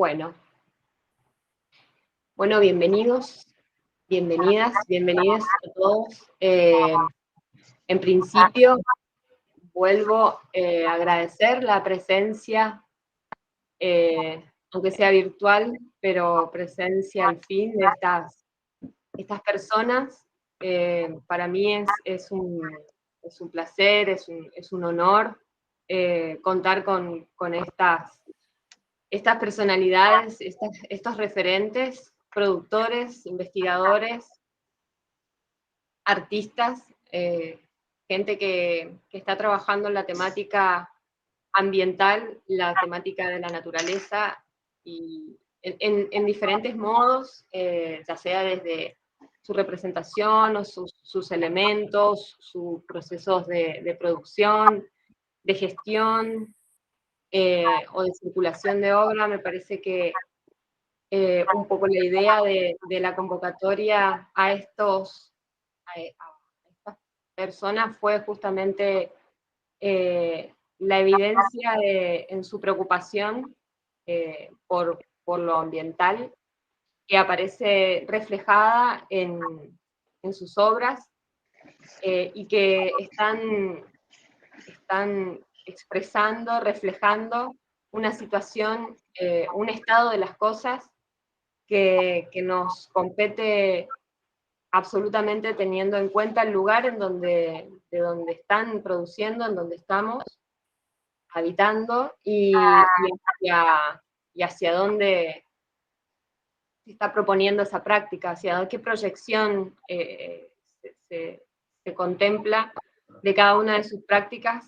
Bueno, bienvenidos, bienvenidas, bienvenidos a todos. En principio, vuelvo a agradecer la presencia, aunque sea virtual, pero presencia al fin de estas personas. Para mí es un placer, es un honor contar con estas personalidades, estos referentes, productores, investigadores, artistas, gente que está trabajando en la temática ambiental, la temática de la naturaleza, y en diferentes modos, ya sea desde su representación o sus elementos, sus procesos de producción, de gestión, o de circulación de obra. Me parece que un poco la idea de la convocatoria a estas personas fue justamente la evidencia en su preocupación por lo ambiental, que aparece reflejada en sus obras, y que están expresando, reflejando una situación, un estado de las cosas que nos compete absolutamente, teniendo en cuenta el lugar de donde están produciendo, en donde estamos habitando, y hacia dónde se está proponiendo esa práctica, hacia qué proyección se contempla de cada una de sus prácticas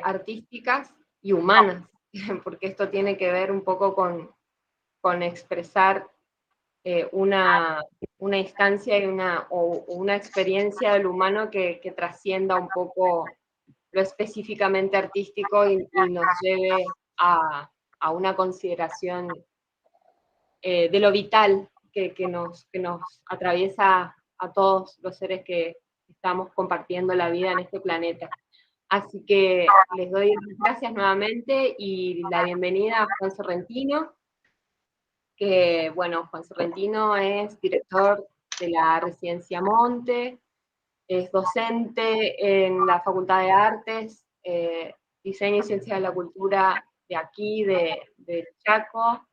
artísticas y humanas, porque esto tiene que ver un poco con expresar una instancia y una experiencia del humano que trascienda un poco lo específicamente artístico y nos lleve a una consideración de lo vital que nos atraviesa a todos los seres que estamos compartiendo la vida en este planeta. Así que les doy las gracias nuevamente y la bienvenida a Juan Sorrentino, que, bueno, Juan Sorrentino es director de la Residencia Monte, es docente en la Facultad de Artes, Diseño y Ciencias de la Cultura de aquí, de Chaco,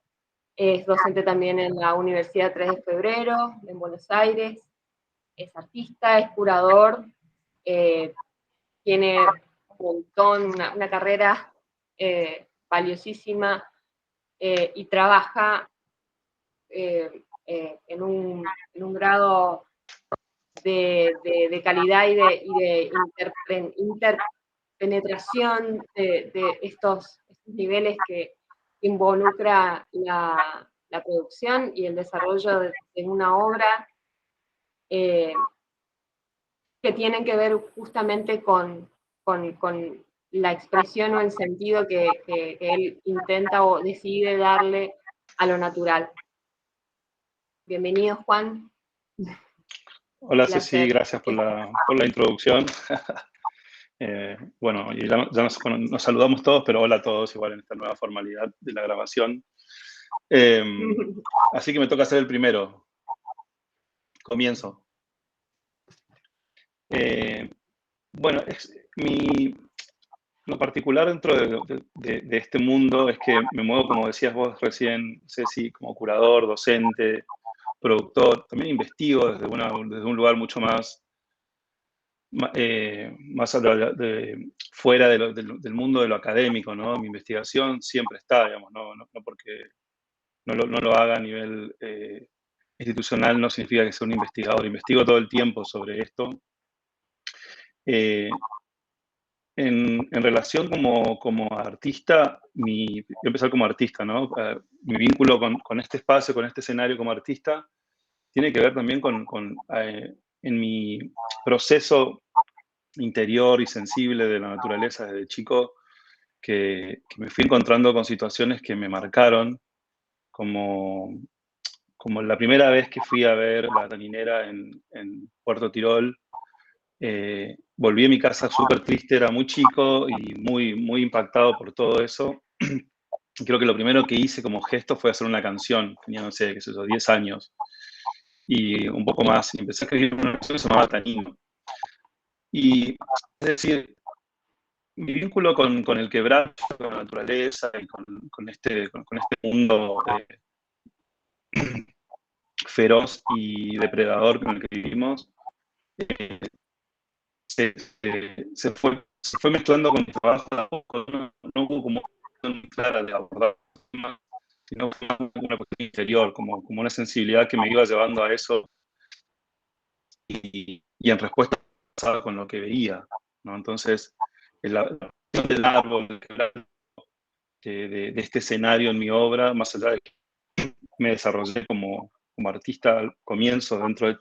es docente también en la Universidad 3 de Febrero, en Buenos Aires, es artista, es curador, tiene un montón, una carrera valiosísima, y trabaja en un grado de calidad y de interpenetración de estos niveles que involucra la producción y el desarrollo de una obra, que tienen que ver justamente con la expresión o el sentido que él intenta o decide darle a lo natural. Bienvenido, Juan. Hola, Ceci, gracias por la introducción. Bueno, y ya nos saludamos todos, pero hola a todos igual en esta nueva formalidad de la grabación. Así que me toca ser el primero. Comienzo. Bueno, lo particular dentro de este mundo es que me muevo, como decías vos recién, Ceci, como curador, docente, productor. También investigo desde un lugar mucho más fuera del mundo de lo académico, ¿no? Mi investigación siempre está, digamos, no porque no lo haga a nivel institucional no significa que sea un investigador. Investigo todo el tiempo sobre esto. En relación como artista, voy a empezar como artista, ¿no? Mi vínculo con este espacio, con este escenario como artista, tiene que ver también en mi proceso interior y sensible de la naturaleza desde chico, que me fui encontrando con situaciones que me marcaron, como la primera vez que fui a ver la Taninera en Puerto Tirol. Volví a mi casa súper triste, era muy chico y muy, muy impactado por todo eso. Creo que lo primero que hice como gesto fue hacer una canción, tenía, no sé, qué sé yo, 10 años, y un poco más, y empecé a escribir una canción que se llamaba Tanino. Y, es decir, mi vínculo con el quebranto, con la naturaleza y con este mundo feroz y depredador con el que vivimos, eh, se fue mezclando con mi trabajo de a poco, no hubo como una cuestión clara de abordar el tema, sino fue una cuestión interior, como una sensibilidad que me iba llevando a eso y en respuesta pasaba con lo que veía, ¿no? Entonces, la cuestión del árbol, de este escenario en mi obra, más allá de que me desarrollé como artista al comienzo dentro de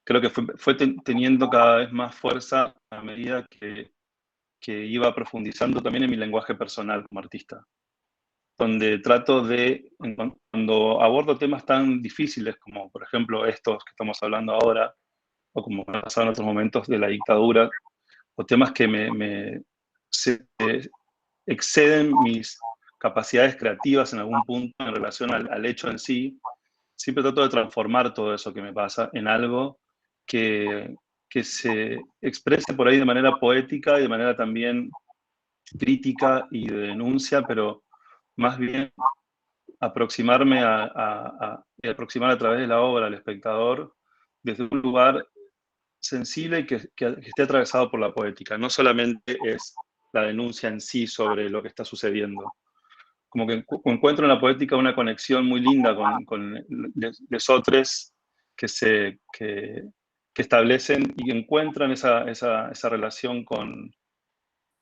creo que fue teniendo cada vez más fuerza a medida que iba profundizando también en mi lenguaje personal como artista, donde trato de, cuando abordo temas tan difíciles como por ejemplo estos que estamos hablando ahora, o como me ha pasado en otros momentos de la dictadura, o temas que se exceden mis capacidades creativas en algún punto en relación al hecho en sí, siempre trato de transformar todo eso que me pasa en algo que, que se exprese por ahí de manera poética y de manera también crítica y de denuncia, pero más bien aproximarme y aproximar a través de la obra al espectador desde un lugar sensible y que esté atravesado por la poética. No solamente es la denuncia en sí sobre lo que está sucediendo. Como que encuentro en la poética una conexión muy linda con lesotres que establecen y encuentran esa relación con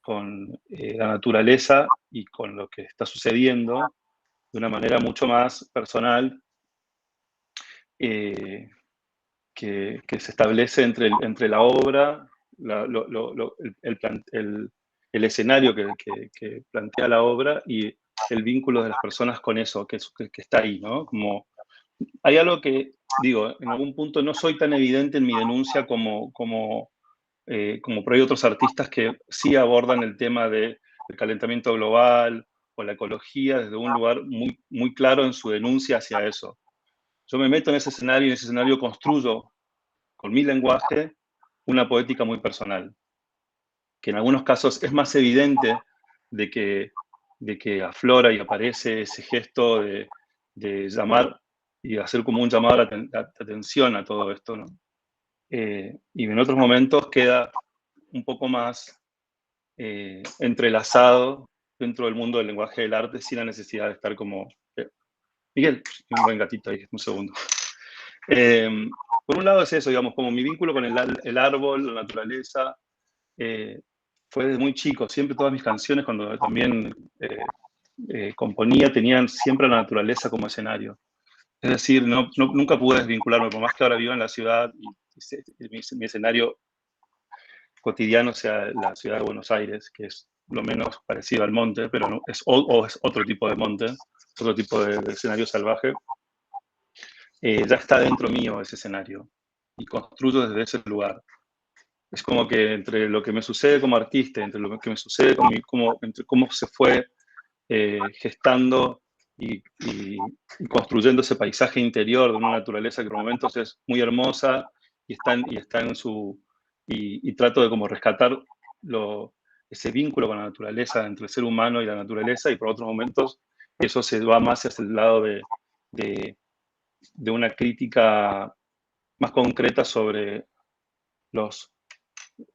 la naturaleza y con lo que está sucediendo de una manera mucho más personal eh, que se establece entre la obra, el escenario que plantea la obra y el vínculo de las personas con eso que está ahí, ¿no? Como, hay algo que, digo, en algún punto no soy tan evidente en mi denuncia como por ahí otros artistas que sí abordan el tema del calentamiento global o la ecología desde un lugar muy, muy claro en su denuncia hacia eso. Yo me meto en ese escenario y en ese escenario construyo con mi lenguaje una poética muy personal, que en algunos casos es más evidente de que aflora y aparece ese gesto llamar y hacer como un llamado de atención a todo esto, ¿no? Y en otros momentos queda un poco más entrelazado dentro del mundo del lenguaje del arte sin la necesidad de estar como... Miguel, un buen gatito ahí, un segundo. Por un lado es eso, digamos, como mi vínculo con el árbol, la naturaleza, fue desde muy chico. Siempre todas mis canciones, cuando también componía, tenían siempre la naturaleza como escenario. Es decir, nunca pude desvincularme, por más que ahora vivo en la ciudad y mi escenario cotidiano sea la ciudad de Buenos Aires, que es lo menos parecido al monte, pero no, es otro tipo de monte, otro tipo de escenario salvaje. Ya está dentro mío ese escenario y construyo desde ese lugar. Es como que entre lo que me sucede como artista, entre lo que me sucede entre cómo se fue gestando y construyendo ese paisaje interior de una naturaleza que por momentos es muy hermosa y está en su... Y trato de como rescatar ese vínculo con la naturaleza, entre el ser humano y la naturaleza, y por otros momentos eso se va más hacia el lado de, de una crítica más concreta sobre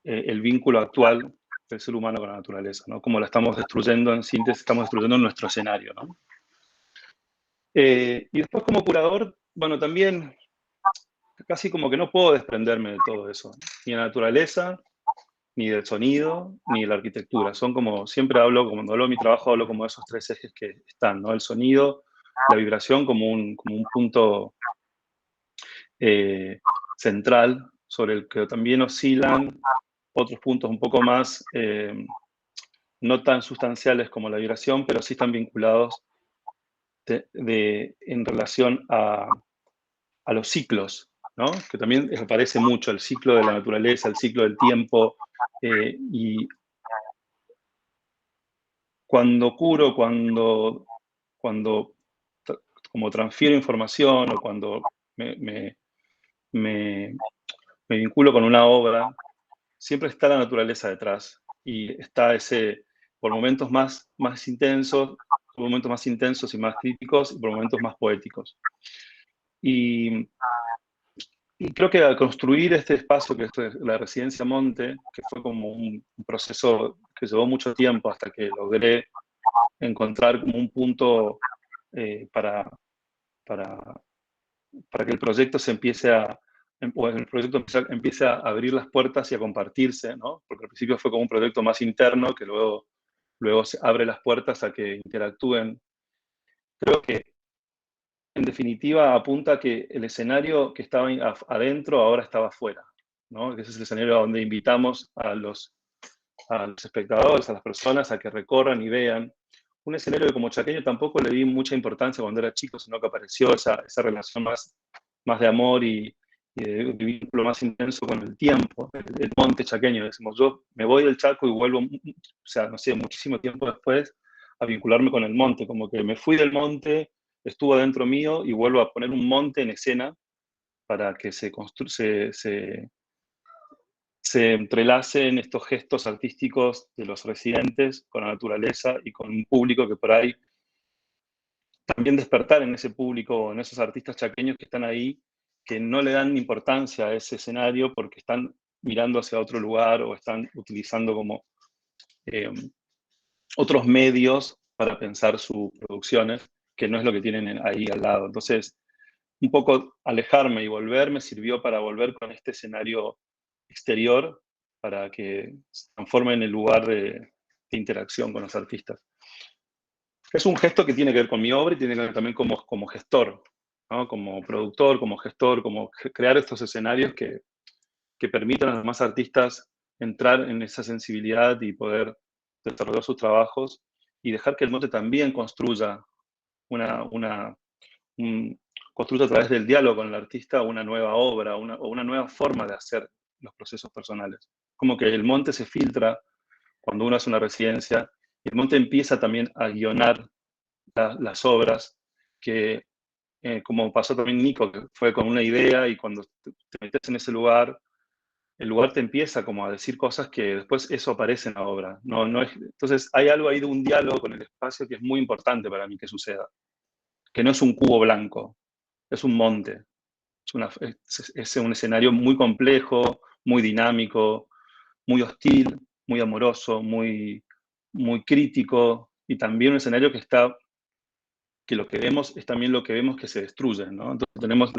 el vínculo actual del ser humano con la naturaleza, ¿no? Cómo la estamos destruyendo, en síntesis, estamos destruyendo nuestro escenario, ¿no? Y después como curador, bueno, también casi como que no puedo desprenderme de todo eso, ni de la naturaleza, ni del sonido, ni de la arquitectura. Son como, siempre hablo, cuando hablo de mi trabajo, hablo como de esos tres ejes que están, ¿no? El sonido, la vibración como un punto central sobre el que también oscilan otros puntos un poco más no tan sustanciales como la vibración, pero sí están vinculados en relación a los ciclos, ¿no? Que también aparece mucho el ciclo de la naturaleza, el ciclo del tiempo, y cuando curo, cuando como transfiero información o cuando me, me vinculo con una obra, siempre está la naturaleza detrás y está por momentos más intensos, por momentos más intensos y más críticos y por momentos más poéticos. Y, y creo que al construir este espacio, que es la Residencia Monte, que fue como un proceso que llevó mucho tiempo hasta que logré encontrar como un punto para, para, para que el proyecto se empiece o el proyecto empiece a abrir las puertas y a compartirse, ¿no? Porque al principio fue como un proyecto más interno que luego se abre las puertas a que interactúen. Creo que en definitiva apunta a que el escenario que estaba adentro ahora estaba afuera, ¿no? Ese es el escenario donde invitamos a los espectadores, a las personas a que recorran y vean. Un escenario que como chaqueño tampoco le di mucha importancia cuando era chico, sino que apareció esa relación más de amor y de vínculo más intenso con el tiempo, el monte chaqueño. Decimos, yo me voy del Chaco y vuelvo, o sea, no sé, muchísimo tiempo después a vincularme con el monte, como que me fui del monte, estuvo adentro mío y vuelvo a poner un monte en escena para que se entrelacen estos gestos artísticos de los residentes con la naturaleza y con un público que por ahí también despertar en ese público, en esos artistas chaqueños que están ahí, que no le dan importancia a ese escenario porque están mirando hacia otro lugar o están utilizando como eh, otros medios para pensar sus producciones, que no es lo que tienen ahí al lado. Entonces, un poco alejarme y volver me sirvió para volver con este escenario exterior para que se transforme en el lugar de interacción con los artistas. Es un gesto que tiene que ver con mi obra y tiene que ver también como gestor, ¿no? Como productor, como gestor, como crear estos escenarios que permitan a los demás artistas entrar en esa sensibilidad y poder desarrollar sus trabajos y dejar que el monte también construya construye a través del diálogo con el artista una nueva obra o una nueva forma de hacer los procesos personales. Como que el monte se filtra cuando uno hace una residencia y el monte empieza también a guionar las obras que, como pasó también Nico, que fue con una idea y cuando te metes en ese lugar, el lugar te empieza como a decir cosas que después eso aparece en la obra. Entonces hay algo ahí de un diálogo con el espacio que es muy importante para mí que suceda, que no es un cubo blanco, es un monte. Es un escenario muy complejo, muy dinámico, muy hostil, muy amoroso, muy crítico, y también un escenario que lo que vemos es también lo que vemos que se destruye, ¿no? Entonces tenemos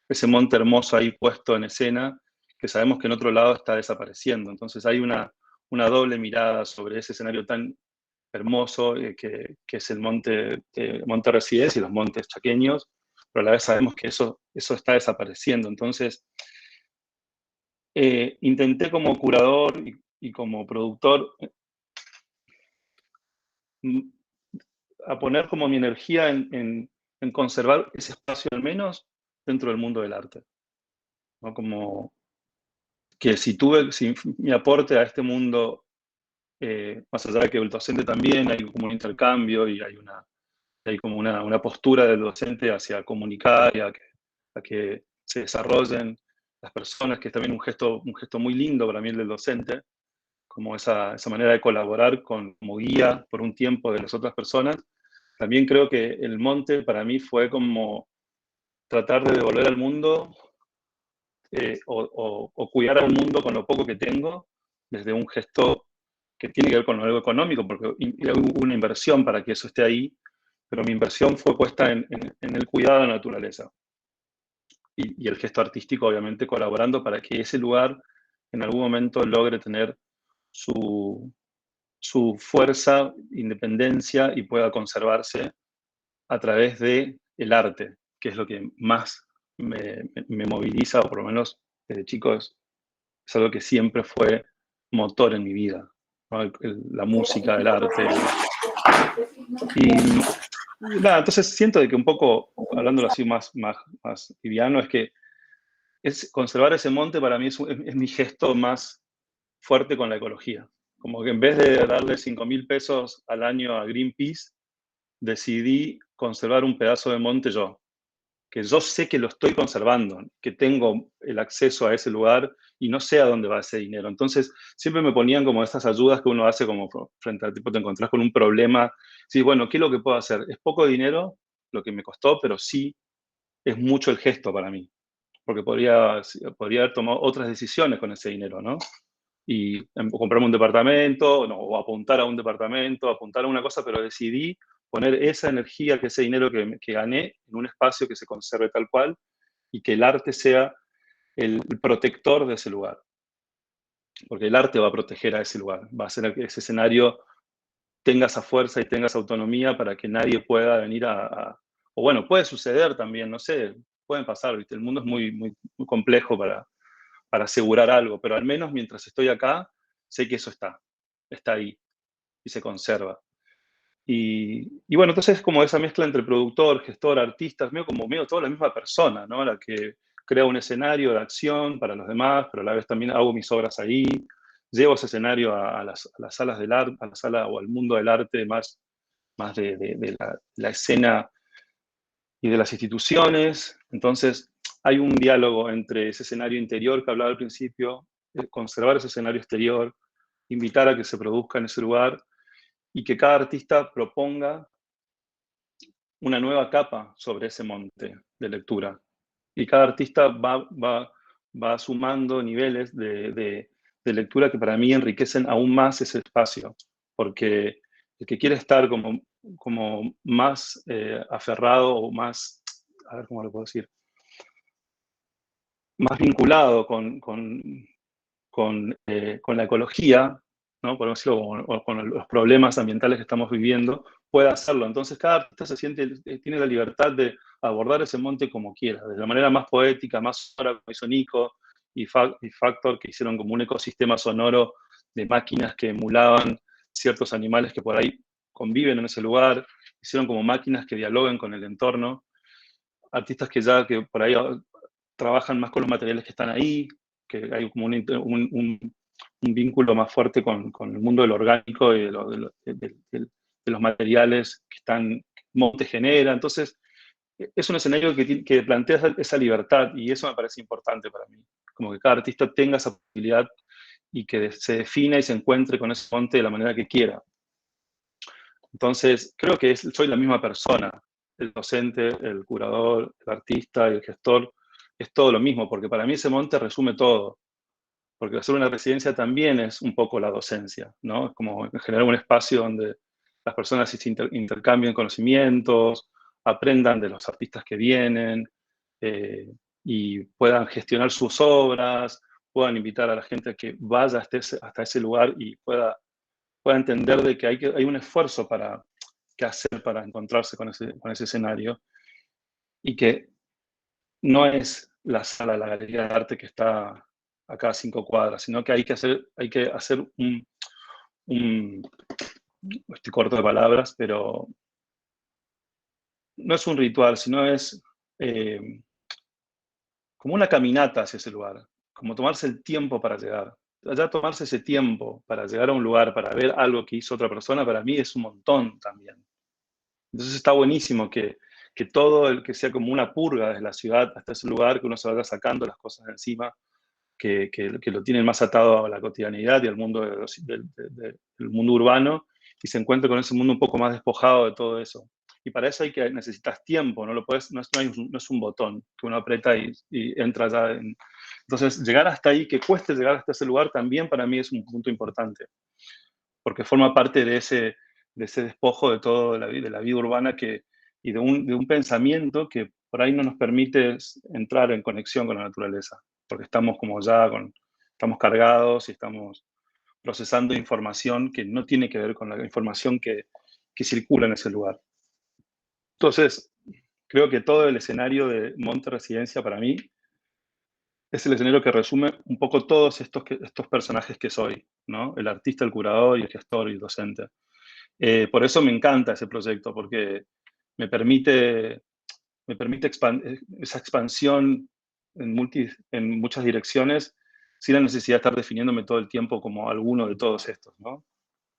ese monte hermoso ahí puesto en escena, que sabemos que en otro lado está desapareciendo. Entonces hay una doble mirada sobre ese escenario tan hermoso que es el Monte Resides y los montes chaqueños, pero a la vez sabemos que eso está desapareciendo. Entonces, intenté como curador y como productor a poner como mi energía en conservar ese espacio al menos dentro del mundo del arte, ¿no? Como que si mi aporte a este mundo, más allá de que el docente también, hay como un intercambio y hay como una postura del docente hacia comunicar y a que se desarrollen las personas, que es también un gesto muy lindo para mí el del docente, como esa manera de colaborar como guía por un tiempo de las otras personas. También creo que el monte para mí fue como tratar de devolver al mundo o cuidar al mundo con lo poco que tengo, desde un gesto que tiene que ver con algo económico, porque hubo una inversión para que eso esté ahí, pero mi inversión fue puesta en el cuidado de la naturaleza. Y el gesto artístico, obviamente, colaborando para que ese lugar en algún momento logre tener su fuerza, independencia y pueda conservarse a través del arte, que es lo que más me moviliza, o por lo menos desde chico es algo que siempre fue motor en mi vida, ¿no? La música, el arte. Y nada, entonces siento de que un poco, hablándolo así más liviano, es que conservar ese monte para mí es mi gesto más fuerte con la ecología. Como que en vez de darle 5.000 pesos al año a Greenpeace, decidí conservar un pedazo de monte yo, que yo sé que lo estoy conservando, que tengo el acceso a ese lugar y no sé a dónde va ese dinero. Entonces, siempre me ponían como estas ayudas que uno hace como frente al tipo, te encontrás con un problema. Sí, bueno, ¿qué es lo que puedo hacer? Es poco dinero lo que me costó, pero sí es mucho el gesto para mí, porque podría haber tomado otras decisiones con ese dinero, ¿no? Y comprarme un departamento, no, o apuntar a un departamento, apuntar a una cosa, pero decidí poner esa energía, que ese dinero que gané, en un espacio que se conserve tal cual y que el arte sea el protector de ese lugar. Porque el arte va a proteger a ese lugar, va a hacer que ese escenario tenga esa fuerza y tenga esa autonomía para que nadie pueda venir o bueno, puede suceder también, no sé, pueden pasar, ¿viste? El mundo es muy complejo para asegurar algo, pero al menos mientras estoy acá, sé que eso está ahí y se conserva. Y bueno, entonces es como esa mezcla entre productor, gestor, artista, es medio toda la misma persona, ¿no? La que crea un escenario de acción para los demás, pero a la vez también hago mis obras ahí, llevo ese escenario a las salas del arte, a la sala o al mundo del arte más de la escena y de las instituciones. Entonces, hay un diálogo entre ese escenario interior que hablaba al principio, conservar ese escenario exterior, invitar a que se produzca en ese lugar y que cada artista proponga una nueva capa sobre ese monte de lectura. Y cada artista va sumando niveles de lectura que para mí enriquecen aún más ese espacio, porque el que quiere estar como más aferrado o más, a ver cómo lo puedo decir, más vinculado con la ecología, ¿no? Por decirlo, o con los problemas ambientales que estamos viviendo, puede hacerlo. Entonces, cada artista tiene la libertad de abordar ese monte como quiera, de la manera más poética, más sonora, como hizo Nico y Factor, que hicieron como un ecosistema sonoro de máquinas que emulaban ciertos animales que por ahí conviven en ese lugar, hicieron como máquinas que dialoguen con el entorno, artistas que por ahí trabajan más con los materiales que están ahí, que hay como un vínculo más fuerte con el mundo del orgánico y de los materiales que Monte genera. Entonces, es un escenario que plantea esa libertad y eso me parece importante para mí. Como que cada artista tenga esa posibilidad y que se defina y se encuentre con ese monte de la manera que quiera. Entonces, creo que soy la misma persona. El docente, el curador, el artista, el gestor, es todo lo mismo, porque para mí ese monte resume todo. Porque hacer una residencia también es un poco la docencia, ¿no? Es como generar un espacio donde las personas intercambien conocimientos, aprendan de los artistas que vienen y puedan gestionar sus obras, puedan invitar a la gente a que vaya hasta ese lugar y pueda entender de que hay un esfuerzo que hacer para encontrarse con ese escenario y que no es la sala de la Galería de Arte que está acá a 5 cuadras, sino que hay que hacer estoy corto de palabras, pero no es un ritual, sino es eh, como una caminata hacia ese lugar, como tomarse el tiempo para llegar. Ya tomarse ese tiempo para llegar a un lugar, para ver algo que hizo otra persona, para mí es un montón también. Entonces está buenísimo que todo el que sea como una purga desde la ciudad hasta ese lugar, que uno se vaya sacando las cosas de encima, que lo tienen más atado a la cotidianidad y al mundo del mundo urbano, y se encuentre con ese mundo un poco más despojado de todo eso. Y para eso necesitas tiempo, no es un botón que uno aprieta y entra ya. Entonces, llegar hasta ahí, que cueste llegar hasta ese lugar, también para mí es un punto importante, porque forma parte de ese despojo de todo de la vida urbana y de un pensamiento que por ahí no nos permite entrar en conexión con la naturaleza, porque estamos como estamos cargados y estamos procesando información que no tiene que ver con la información que circula en ese lugar. Entonces, creo que todo el escenario de Monte Residencia para mí es el escenario que resume un poco todos estos personajes que soy, ¿no? El artista, el curador y el gestor y el docente. Por eso me encanta ese proyecto, porque me permite, esa expansión en muchas direcciones sin la necesidad de estar definiéndome todo el tiempo como alguno de todos estos, ¿no?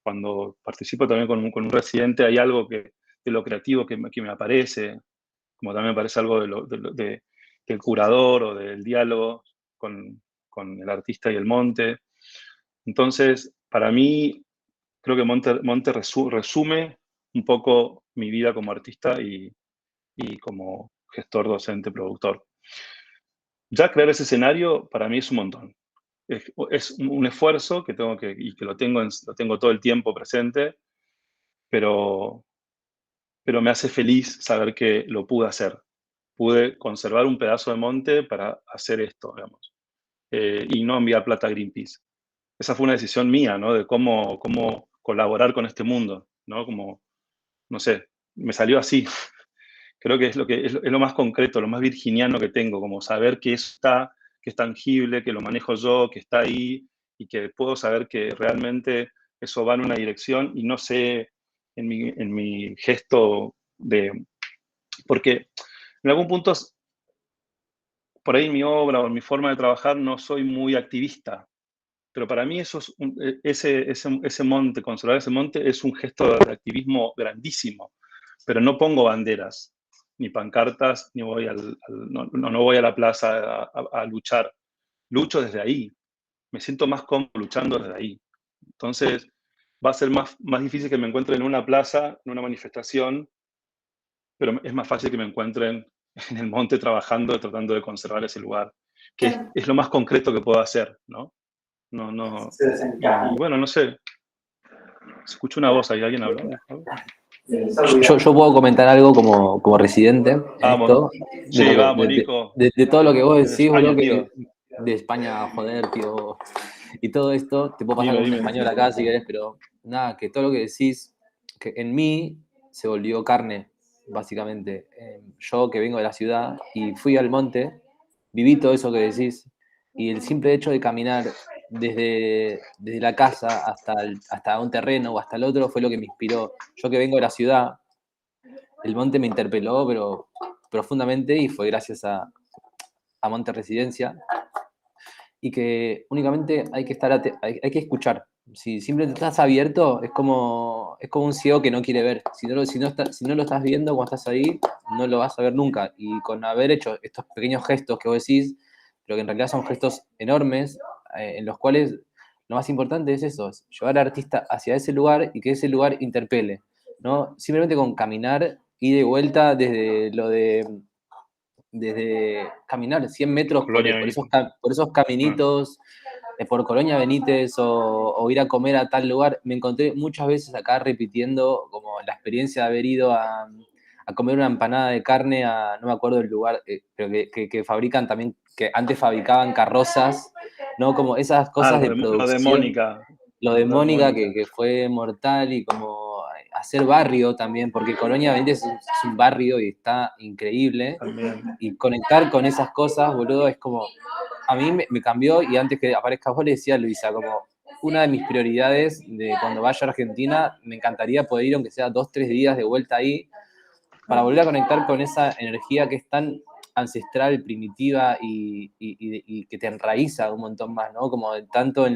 Cuando participo también con un residente hay algo de lo creativo que me aparece, como también me parece algo del curador o del diálogo con el artista y el monte. Entonces, para mí, creo que Monte resume un poco mi vida como artista y como gestor, docente, productor. Ya crear ese escenario para mí es un montón. Es un esfuerzo que tengo y que lo tengo todo el tiempo presente, pero me hace feliz saber que lo pude hacer. Pude conservar un pedazo de monte para hacer esto, digamos, y no enviar plata a Greenpeace. Esa fue una decisión mía, ¿no? De cómo colaborar con este mundo, ¿no? Como, no sé, me salió así. Creo que es lo más concreto, lo más virginiano que tengo, como saber que está, que es tangible, que lo manejo yo, que está ahí y que puedo saber que realmente eso va en una dirección y no sé en mi gesto de... Porque en algún punto, por ahí en mi obra o en mi forma de trabajar no soy muy activista, pero para mí eso es ese monte, conservar ese monte es un gesto de activismo grandísimo, pero no pongo banderas, ni pancartas, ni voy no voy a la plaza a luchar. Lucho desde ahí, me siento más cómodo luchando desde ahí. Entonces, va a ser más difícil que me encuentren en una plaza, en una manifestación, pero es más fácil que me encuentren en el monte trabajando, tratando de conservar ese lugar, que es lo más concreto que puedo hacer, ¿no? No, y bueno, no sé, se escucha una voz ahí, ¿alguien habló? Yo puedo comentar algo como residente en Vamos, esto, sí, vamos, Nico. de todo lo que vos Desde decís, boludo, España, tío. de España, joder, tío, y todo esto, te puedo pasar con un Dime. español acá si querés, pero nada, que todo lo que decís, que en mí se volvió carne, básicamente. Yo que vengo de la ciudad y fui al monte, viví todo eso que decís, y el simple hecho de caminar desde la casa hasta un terreno o hasta el otro fue lo que me inspiró. Yo que vengo de la ciudad, el monte me interpeló, pero profundamente, y fue gracias a Monte Residencia, y que únicamente hay que hay que escuchar. Si simplemente estás abierto, es como un ciego que no quiere ver. Si no lo estás viendo cuando estás ahí, no lo vas a ver nunca. Y con haber hecho estos pequeños gestos que vos decís, pero que en realidad son gestos enormes, en los cuales lo más importante es eso, es llevar al artista hacia ese lugar y que ese lugar interpele, ¿no? Simplemente con caminar y de vuelta desde caminar 100 metros Colonia Benito. por esos caminitos, por Colonia Benítez o ir a comer a tal lugar, me encontré muchas veces acá repitiendo como la experiencia de haber ido a comer una empanada de carne no me acuerdo del lugar, pero que fabrican también, que antes fabricaban carrozas, ¿no? Como esas cosas de Lo de producción. Mónica. Lo de Mónica, que fue mortal, y como hacer barrio también, porque Colonia Benítez es un barrio y está increíble. También. Y conectar con esas cosas, boludo, es como, a mí me cambió, y antes que aparezca vos le decía a Luisa, como una de mis prioridades de cuando vaya a Argentina, me encantaría poder ir, aunque sea 2-3 días de vuelta ahí, para volver a conectar con esa energía que es tan ancestral, primitiva y que te enraiza un montón más, ¿no? Como tanto en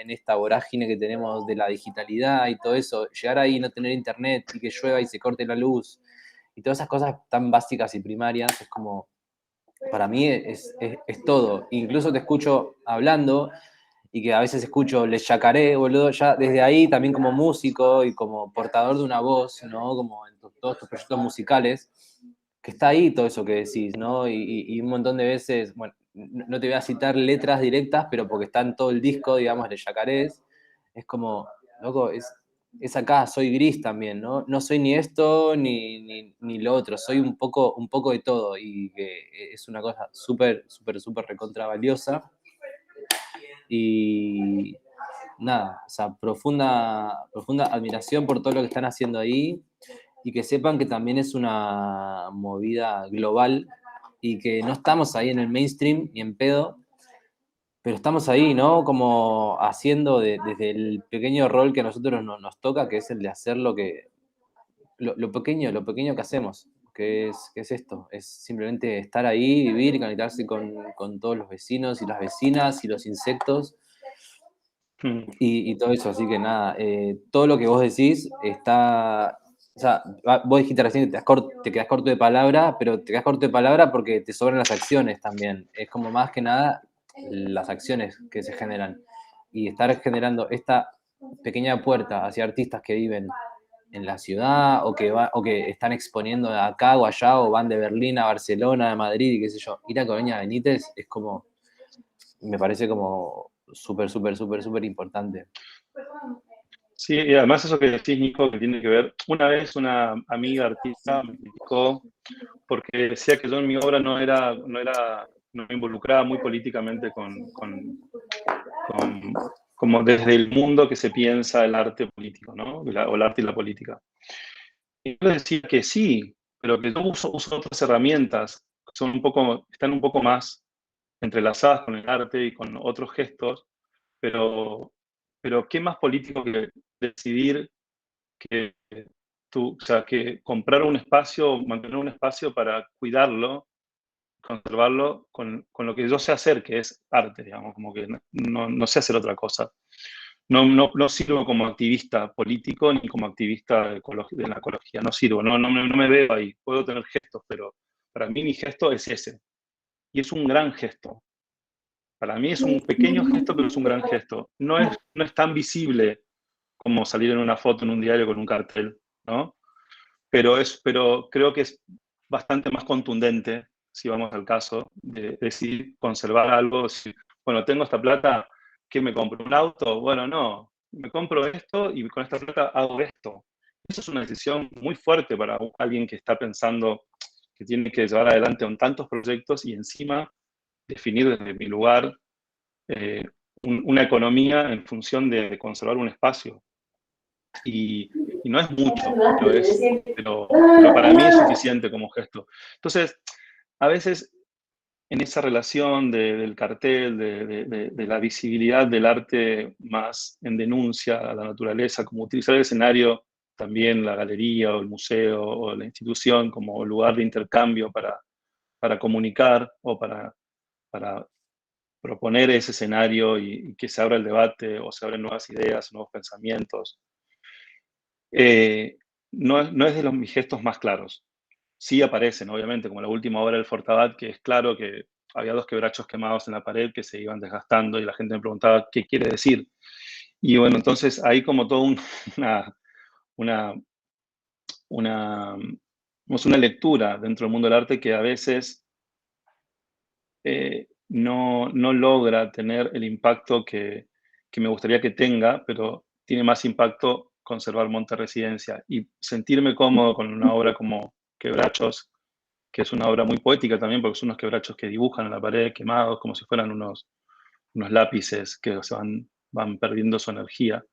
esta vorágine que tenemos de la digitalidad y todo eso, llegar ahí y no tener internet y que llueva y se corte la luz y todas esas cosas tan básicas y primarias, es como, para mí es todo. Incluso te escucho hablando y que a veces escucho Les Yacaré, boludo, ya desde ahí también como músico y como portador de una voz, ¿no? Como en todos tus proyectos musicales, que está ahí todo eso que decís, ¿no? Y un montón de veces, bueno, no te voy a citar letras directas, pero porque está en todo el disco, digamos, Les Yacarés, es como, loco, es acá, soy gris también, ¿no? No soy ni esto ni lo otro, soy un poco de todo, y que es una cosa súper, súper, súper recontra valiosa. Y nada, o sea, profunda admiración por todo lo que están haciendo ahí, y que sepan que también es una movida global y que no estamos ahí en el mainstream ni en pedo, pero estamos ahí, ¿no? Como haciendo desde el pequeño rol que a nosotros nos toca, que es el de hacer lo pequeño que hacemos. ¿qué es esto? Es simplemente estar ahí, vivir y conectarse con todos los vecinos y las vecinas y los insectos y todo eso. Así que nada, todo lo que vos decís está... O sea, vos dijiste recién que te quedás corto de palabra, pero te quedás corto de palabra porque te sobran las acciones también. Es como más que nada las acciones que se generan. Y estar generando esta pequeña puerta hacia artistas que viven en la ciudad o que están exponiendo de acá o allá o van de Berlín a Barcelona, a Madrid y qué sé yo. Ir a Colonia Benítez es como, me parece como súper, súper, súper, súper importante. Sí, y además eso que decís, Nico, que tiene que ver, una vez una amiga artista me criticó porque decía que yo en mi obra no me involucraba muy políticamente como desde el mundo que se piensa el arte político, ¿no? O el arte y la política. Y yo decía que sí, pero que yo uso otras herramientas, que están un poco más entrelazadas con el arte y con otros gestos, pero, pero ¿qué más político que decidir que o sea, que comprar un espacio, mantener un espacio para cuidarlo, conservarlo con lo que yo sé hacer, que es arte, digamos, como que no sé hacer otra cosa. No sirvo como activista político ni como activista de la ecología, no sirvo, no me veo ahí. Puedo tener gestos, pero para mí mi gesto es ese. Y es un gran gesto. Para mí es un pequeño gesto, pero es un gran gesto. No es tan visible como salir en una foto en un diario con un cartel, ¿no? Pero creo que es bastante más contundente, si vamos al caso, de decidir conservar algo. Si, bueno, tengo esta plata, ¿qué me compro? ¿Un auto? Bueno, no, me compro esto y con esta plata hago esto. Eso es una decisión muy fuerte para alguien que está pensando que tiene que llevar adelante tantos proyectos y encima definir desde mi lugar eh, una economía en función de conservar un espacio. Y no es mucho, pero para mí es suficiente como gesto. Entonces, a veces en esa relación del cartel, de la visibilidad del arte más en denuncia a la naturaleza, como utilizar el escenario, también la galería o el museo o la institución como lugar de intercambio para comunicar o para proponer ese escenario y que se abra el debate o se abren nuevas ideas, nuevos pensamientos. No es de mis gestos más claros. Sí aparecen, obviamente, como la última obra del Fortabat, que es claro que había 2 quebrachos quemados en la pared que se iban desgastando y la gente me preguntaba qué quiere decir. Y bueno, entonces hay como toda una, una, una lectura dentro del mundo del arte que a veces no logra tener el impacto que me gustaría que tenga, pero tiene más impacto conservar Monterresidencia y sentirme cómodo con una obra como Quebrachos, que es una obra muy poética también, porque son unos quebrachos que dibujan en la pared quemados como si fueran unos lápices que van perdiendo su energía.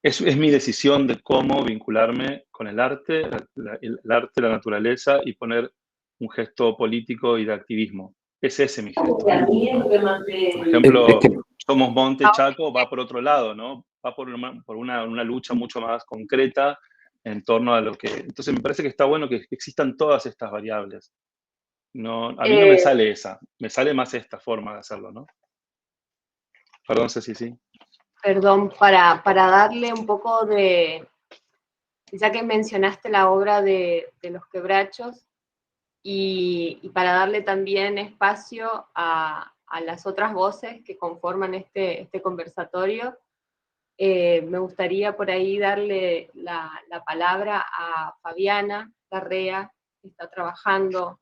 Es mi decisión de cómo vincularme con el arte, el arte, la naturaleza y poner un gesto político y de activismo. Es ese mi gesto. Por ejemplo, Somos Monte Chaco va por otro lado, ¿no? Va por una lucha mucho más concreta en torno a lo que... Entonces me parece que está bueno que existan todas estas variables. No, a mí no me sale esa, me sale más esta forma de hacerlo, ¿no? Perdón, Ceci, sí. Perdón, para darle un poco de, ya que mencionaste la obra de los quebrachos, y para darle también espacio a las otras voces que conforman este conversatorio, me gustaría por ahí darle la palabra a Fabiana Larrea, que está trabajando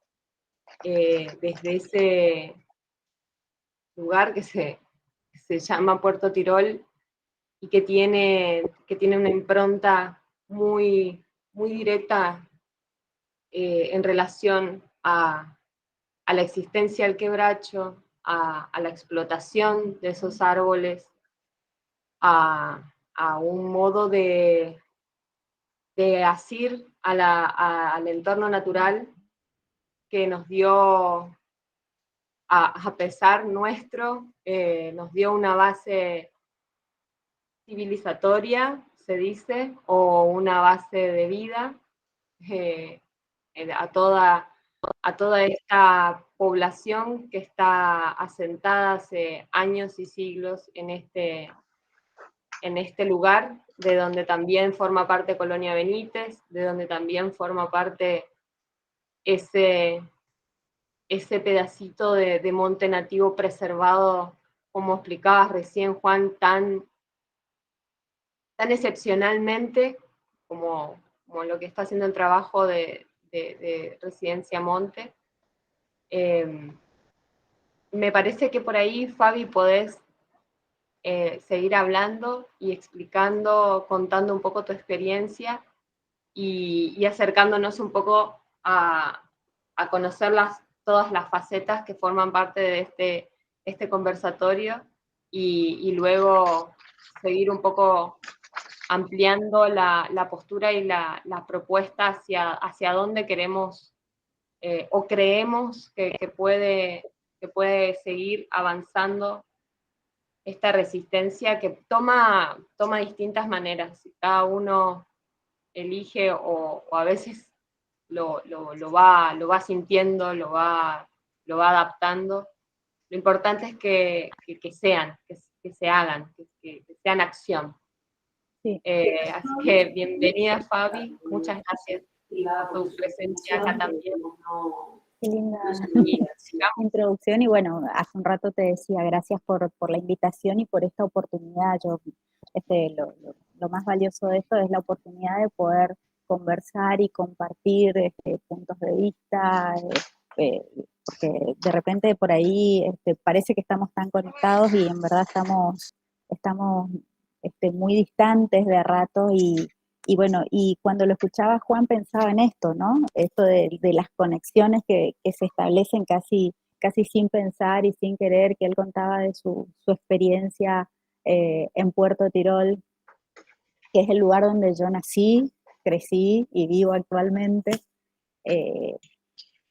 desde ese lugar que se llama Puerto Tirol y que tiene una impronta muy, muy directa en relación a la existencia del quebracho, a la explotación de esos árboles, a un modo de asir al entorno natural que nos dio, a pesar nuestro, nos dio una base civilizatoria, se dice, o una base de vida a toda esta población que está asentada hace años y siglos en este lugar, de donde también forma parte Colonia Benítez, de donde también forma parte ese pedacito de monte nativo preservado, como explicabas recién, Juan, tan excepcionalmente como lo que está haciendo el trabajo de Residencia Monte. Me parece que por ahí, Fabi, podés seguir hablando y explicando, contando un poco tu experiencia y acercándonos un poco a conocer todas las facetas que forman parte de este conversatorio y luego seguir un poco ampliando la postura y la propuesta hacia dónde queremos o creemos que puede seguir avanzando esta resistencia que toma distintas maneras. Cada uno elige o a veces lo va sintiendo, lo va adaptando. Lo importante es que se hagan, que sean acción. Sí. Así que bienvenida, Fabi. Muchas gracias por tu presencia acá también. Qué linda introducción. Y bueno, hace un rato te decía, gracias por la invitación y por esta oportunidad. Yo, lo más valioso de esto es la oportunidad de poder conversar y compartir puntos de vista, porque de repente por ahí parece que estamos tan conectados y en verdad estamos muy distantes de rato y bueno, y cuando lo escuchaba Juan pensaba en esto, ¿no? Esto de las conexiones que se establecen casi sin pensar y sin querer, que él contaba de su experiencia en Puerto Tirol, que es el lugar donde yo nací, crecí y vivo actualmente,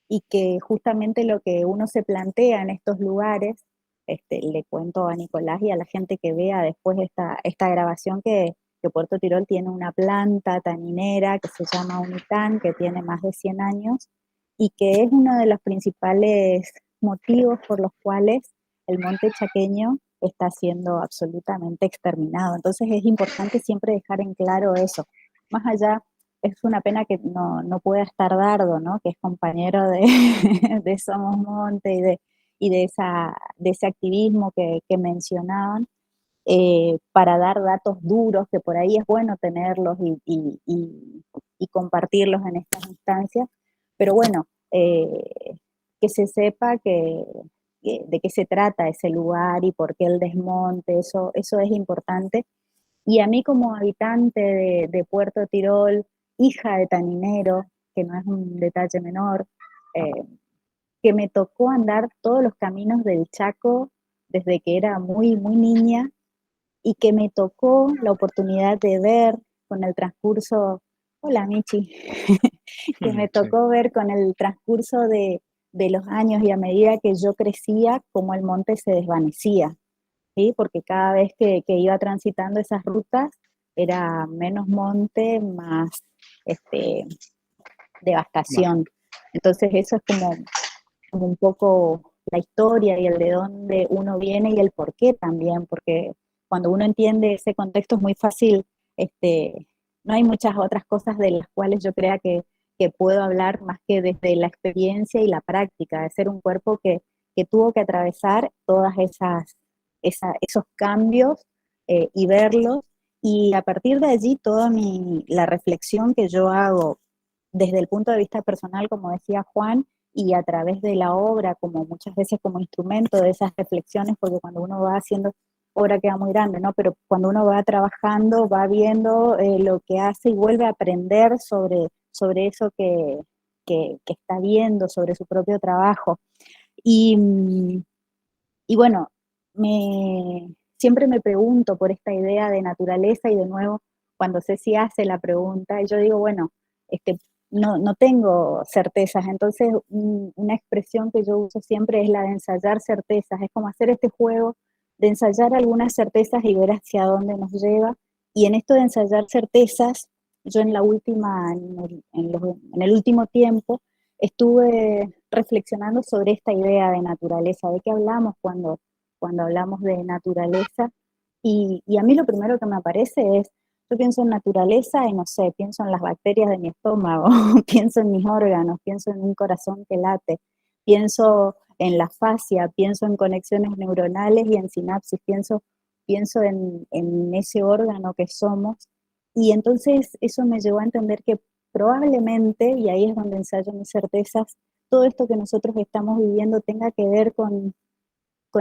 y que justamente lo que uno se plantea en estos lugares, le cuento a Nicolás y a la gente que vea después esta grabación que Puerto Tirol tiene una planta taninera que se llama Unitán, que tiene más de 100 años, y que es uno de los principales motivos por los cuales el monte chaqueño está siendo absolutamente exterminado. Entonces es importante siempre dejar en claro eso. Más allá, es una pena que no pueda estar Dardo, ¿no? Que es compañero de, de Somos Monte y de ese activismo que mencionaban, para dar datos duros, que por ahí es bueno tenerlos y compartirlos en estas instancias, pero bueno, que se sepa de qué se trata ese lugar y por qué el desmonte, eso es importante. Y a mí como habitante de Puerto Tirol, hija de taninero, que no es un detalle menor, que me tocó andar todos los caminos del Chaco desde que era muy, muy niña, y que me tocó la oportunidad de ver con el transcurso, hola Michi, que me tocó ver con el transcurso de los años y a medida que yo crecía, cómo el monte se desvanecía, ¿sí? Porque cada vez que iba transitando esas rutas, era menos monte, más devastación. Entonces eso es como un poco la historia y el de dónde uno viene y el por qué también, porque cuando uno entiende ese contexto es muy fácil, no hay muchas otras cosas de las cuales yo crea que puedo hablar más que desde la experiencia y la práctica, de ser un cuerpo que tuvo que atravesar todas esos cambios y verlos, y a partir de allí toda la reflexión que yo hago desde el punto de vista personal, como decía Juan, y a través de la obra, como muchas veces como instrumento de esas reflexiones, porque cuando uno va haciendo obra queda muy grande, ¿no? Pero cuando uno va trabajando, va viendo lo que hace y vuelve a aprender sobre eso que está viendo, sobre su propio trabajo. Y bueno, siempre me pregunto por esta idea de naturaleza, y de nuevo, cuando Ceci hace la pregunta, y yo digo, bueno, no tengo certezas, entonces una expresión que yo uso siempre es la de ensayar certezas, es como hacer este juego de ensayar algunas certezas y ver hacia dónde nos lleva, Y en esto de ensayar certezas, yo en la última, en el último tiempo, estuve reflexionando sobre esta idea de naturaleza, de qué hablamos cuando hablamos de naturaleza, y a mí lo primero que me aparece es, yo pienso en naturaleza y no sé, pienso en las bacterias de mi estómago, pienso en mis órganos, pienso en un corazón que late, pienso en la fascia, pienso en conexiones neuronales y en sinapsis, pienso en ese órgano que somos, y entonces eso me llevó a entender que probablemente, y ahí es donde ensayo mis certezas, todo esto que nosotros estamos viviendo tenga que ver con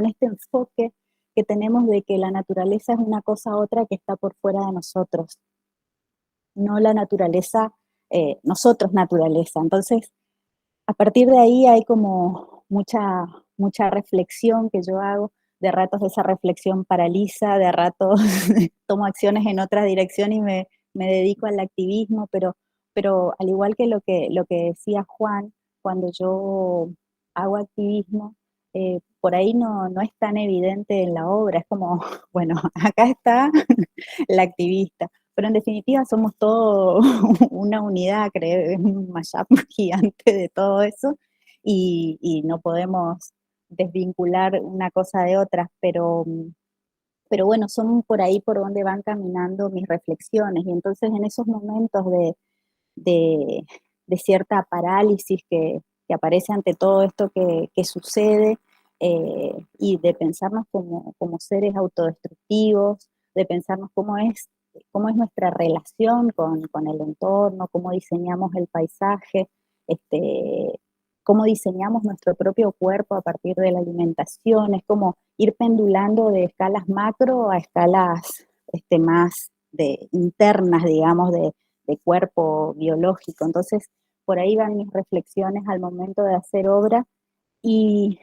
este enfoque que tenemos de que la naturaleza es una cosa otra que está por fuera de nosotros, no la naturaleza, nosotros naturaleza. Entonces, a partir de ahí hay como mucha reflexión que yo hago, de ratos esa reflexión paraliza, de ratos tomo acciones en otra dirección y me dedico al activismo, pero al igual que lo que decía Juan, cuando yo hago activismo, por ahí no es tan evidente en la obra, es como, bueno, acá está la activista, pero en definitiva somos todo una unidad, creo, es un mashup gigante de todo eso, y no podemos desvincular una cosa de otra, pero bueno, son por ahí por donde van caminando mis reflexiones, y entonces en esos momentos de, de cierta parálisis que aparece ante todo esto que sucede, y de pensarnos como seres autodestructivos, de pensarnos cómo es nuestra relación con el entorno, cómo diseñamos el paisaje, cómo diseñamos nuestro propio cuerpo a partir de la alimentación, es como ir pendulando de escalas macro a escalas más internas, digamos, de cuerpo biológico. Entonces, por ahí van mis reflexiones al momento de hacer obra, y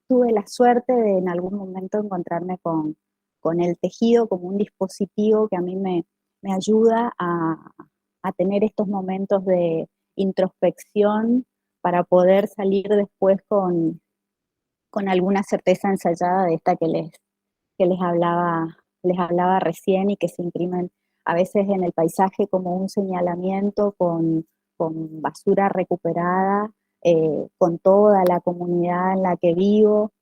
tuve la suerte de en algún momento encontrarme con el tejido como un dispositivo que a mí me ayuda a tener estos momentos de introspección para poder salir después con alguna certeza ensayada de esta que les hablaba recién, y que se imprimen a veces en el paisaje como un señalamiento con basura recuperada, con toda la comunidad en la que vivo,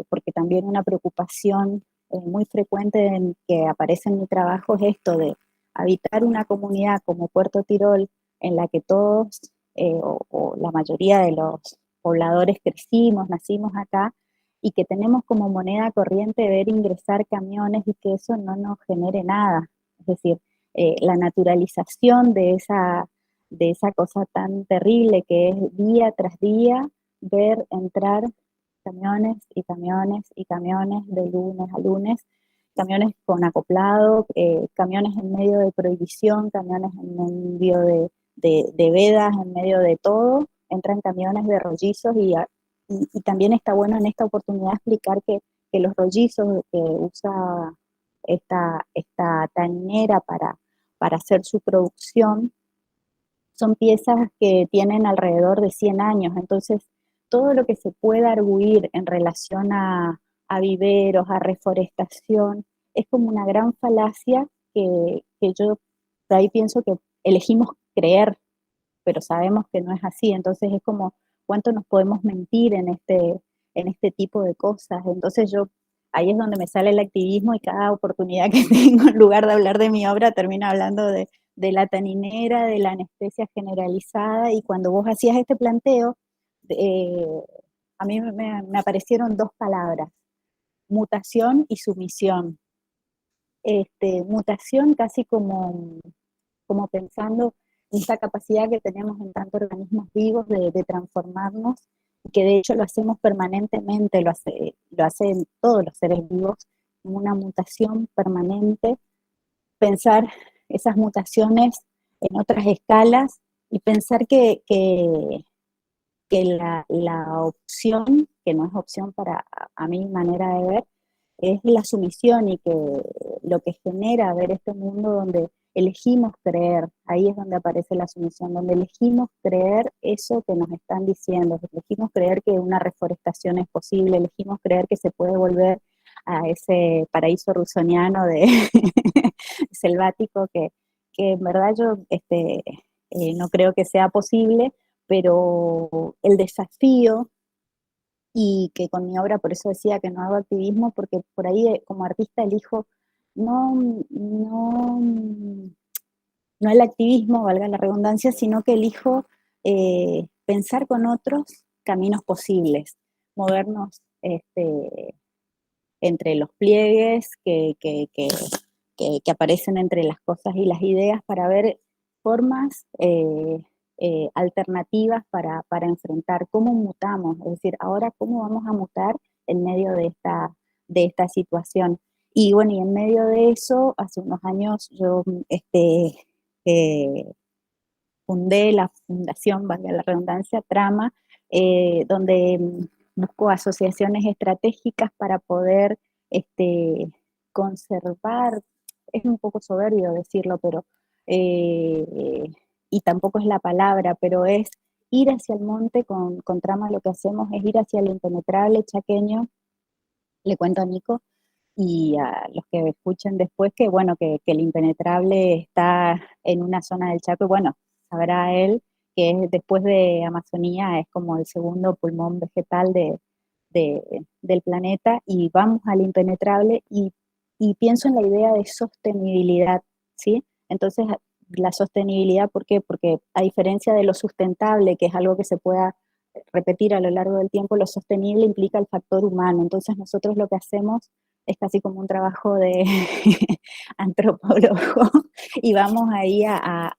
porque también una preocupación muy frecuente que aparece en mi trabajo es esto de habitar una comunidad como Puerto Tirol, en la que todos, o la mayoría de los pobladores crecimos, nacimos acá, y que tenemos como moneda corriente ver ingresar camiones y que eso no nos genere nada. Es decir, la naturalización de esa cosa tan terrible que es día tras día ver entrar camiones y camiones y camiones de lunes a lunes, camiones con acoplado, camiones en medio de prohibición, camiones en medio de vedas, en medio de todo, entran camiones de rollizos, y también está bueno en esta oportunidad explicar que los rollizos que usa esta tañera para hacer su producción son piezas que tienen alrededor de 100 años, entonces todo lo que se pueda arguir en relación a viveros, a reforestación, es como una gran falacia que yo de ahí pienso que elegimos creer, pero sabemos que no es así, entonces es como cuánto nos podemos mentir en este tipo de cosas. Entonces ahí es donde me sale el activismo, y cada oportunidad que tengo, en lugar de hablar de mi obra, termino hablando de la taninera, de la anestesia generalizada, y cuando vos hacías este planteo, eh, a mí me aparecieron dos palabras: mutación y sumisión. Mutación casi como pensando en esa capacidad que tenemos en tantos organismos vivos de transformarnos, y que de hecho lo hacemos permanentemente, lo hacen todos los seres vivos, en una mutación permanente, pensar esas mutaciones en otras escalas, y pensar que la opción, que no es opción para a mi manera de ver, es la sumisión, y que lo que genera ver este mundo donde elegimos creer, ahí es donde aparece la sumisión, donde elegimos creer eso que nos están diciendo, elegimos creer que una reforestación es posible, elegimos creer que se puede volver a ese paraíso rusoniano de selvático que en verdad yo no creo que sea posible, pero el desafío, y que con mi obra por eso decía que no hago activismo, porque por ahí como artista elijo no, no, no el activismo, valga la redundancia, sino que elijo pensar con otros caminos posibles, movernos entre los pliegues que aparecen entre las cosas y las ideas para ver formas alternativas para enfrentar cómo mutamos, es decir, ahora cómo vamos a mutar en medio de esta situación. Y bueno, y en medio de eso, hace unos años yo eh, fundé la fundación, valga la redundancia, Trama, donde busco asociaciones estratégicas para poder conservar, es un poco soberbio decirlo, pero, y tampoco es la palabra, pero es ir hacia el monte con Trama, lo que hacemos es ir hacia el impenetrable chaqueño, le cuento a Nico, y a los que escuchen después que, bueno, que el impenetrable está en una zona del Chaco, y bueno, sabrá él que después de Amazonía es como el segundo pulmón vegetal del planeta, y vamos al impenetrable, y pienso en la idea de sostenibilidad, ¿sí? Entonces, la sostenibilidad, ¿por qué? Porque a diferencia de lo sustentable, que es algo que se pueda repetir a lo largo del tiempo, lo sostenible implica el factor humano. Entonces nosotros lo que hacemos es casi como un trabajo de antropólogo, y vamos ahí a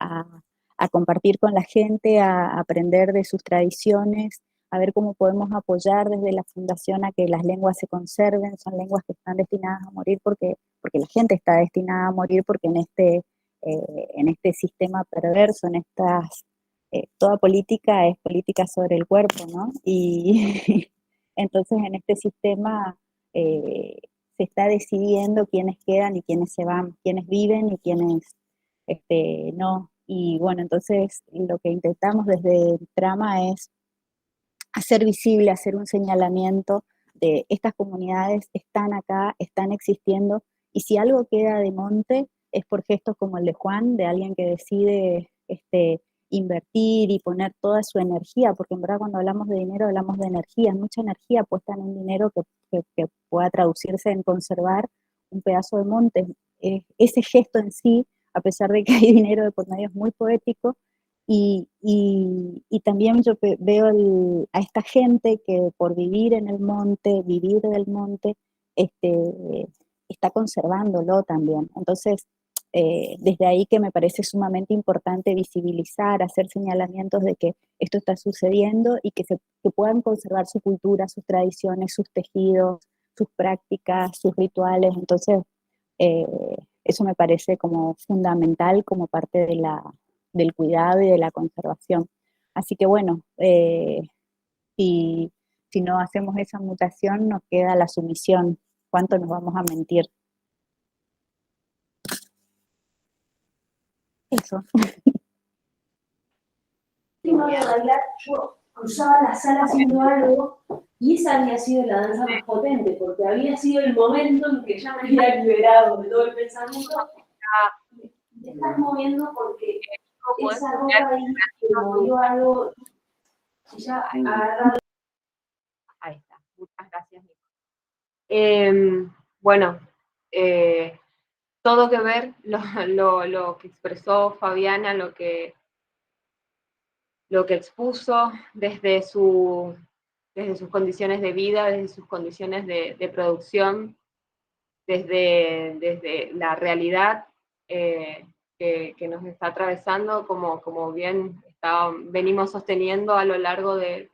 compartir con la gente, a aprender de sus tradiciones, a ver cómo podemos apoyar desde la fundación a que las lenguas se conserven. Son lenguas que están destinadas a morir porque la gente está destinada a morir, porque en este sistema perverso, toda política es política sobre el cuerpo, ¿no? Y entonces en este sistema se está decidiendo quiénes quedan y quiénes se van, quiénes viven y quiénes no. Y bueno, entonces lo que intentamos desde Trama es hacer visible, hacer un señalamiento de estas comunidades están acá, están existiendo, y si algo queda de monte es por gestos como el de Juan, de alguien que decide invertir y poner toda su energía, porque en verdad cuando hablamos de dinero hablamos de energía, mucha energía puesta en un dinero que pueda traducirse en conservar un pedazo de monte. Ese gesto en sí, a pesar de que hay dinero de por medio, es muy poético, y también yo veo a esta gente que por vivir en el monte, vivir del monte, está conservándolo también. Entonces, desde ahí que me parece sumamente importante visibilizar, hacer señalamientos de que esto está sucediendo y que puedan conservar su cultura, sus tradiciones, sus tejidos, sus prácticas, sus rituales. Entonces, eh, eso me parece como fundamental como parte del cuidado y de la conservación. Así que bueno, si, si no hacemos esa mutación, nos queda la sumisión. ¿Cuánto nos vamos a mentir? Eso. De bailar, yo cruzaba la sala haciendo algo, y esa había sido la danza más potente, porque había sido el momento en que ya me había liberado de todo el pensamiento. Te estás moviendo porque esa ropa ahí te movió algo, y ya agarrado. Ahí está, muchas gracias, Nico. Bueno, todo que ver lo que expresó Fabiana, lo que expuso desde sus condiciones de vida, desde sus condiciones de producción, desde la realidad que nos está atravesando, como bien venimos sosteniendo a lo largo de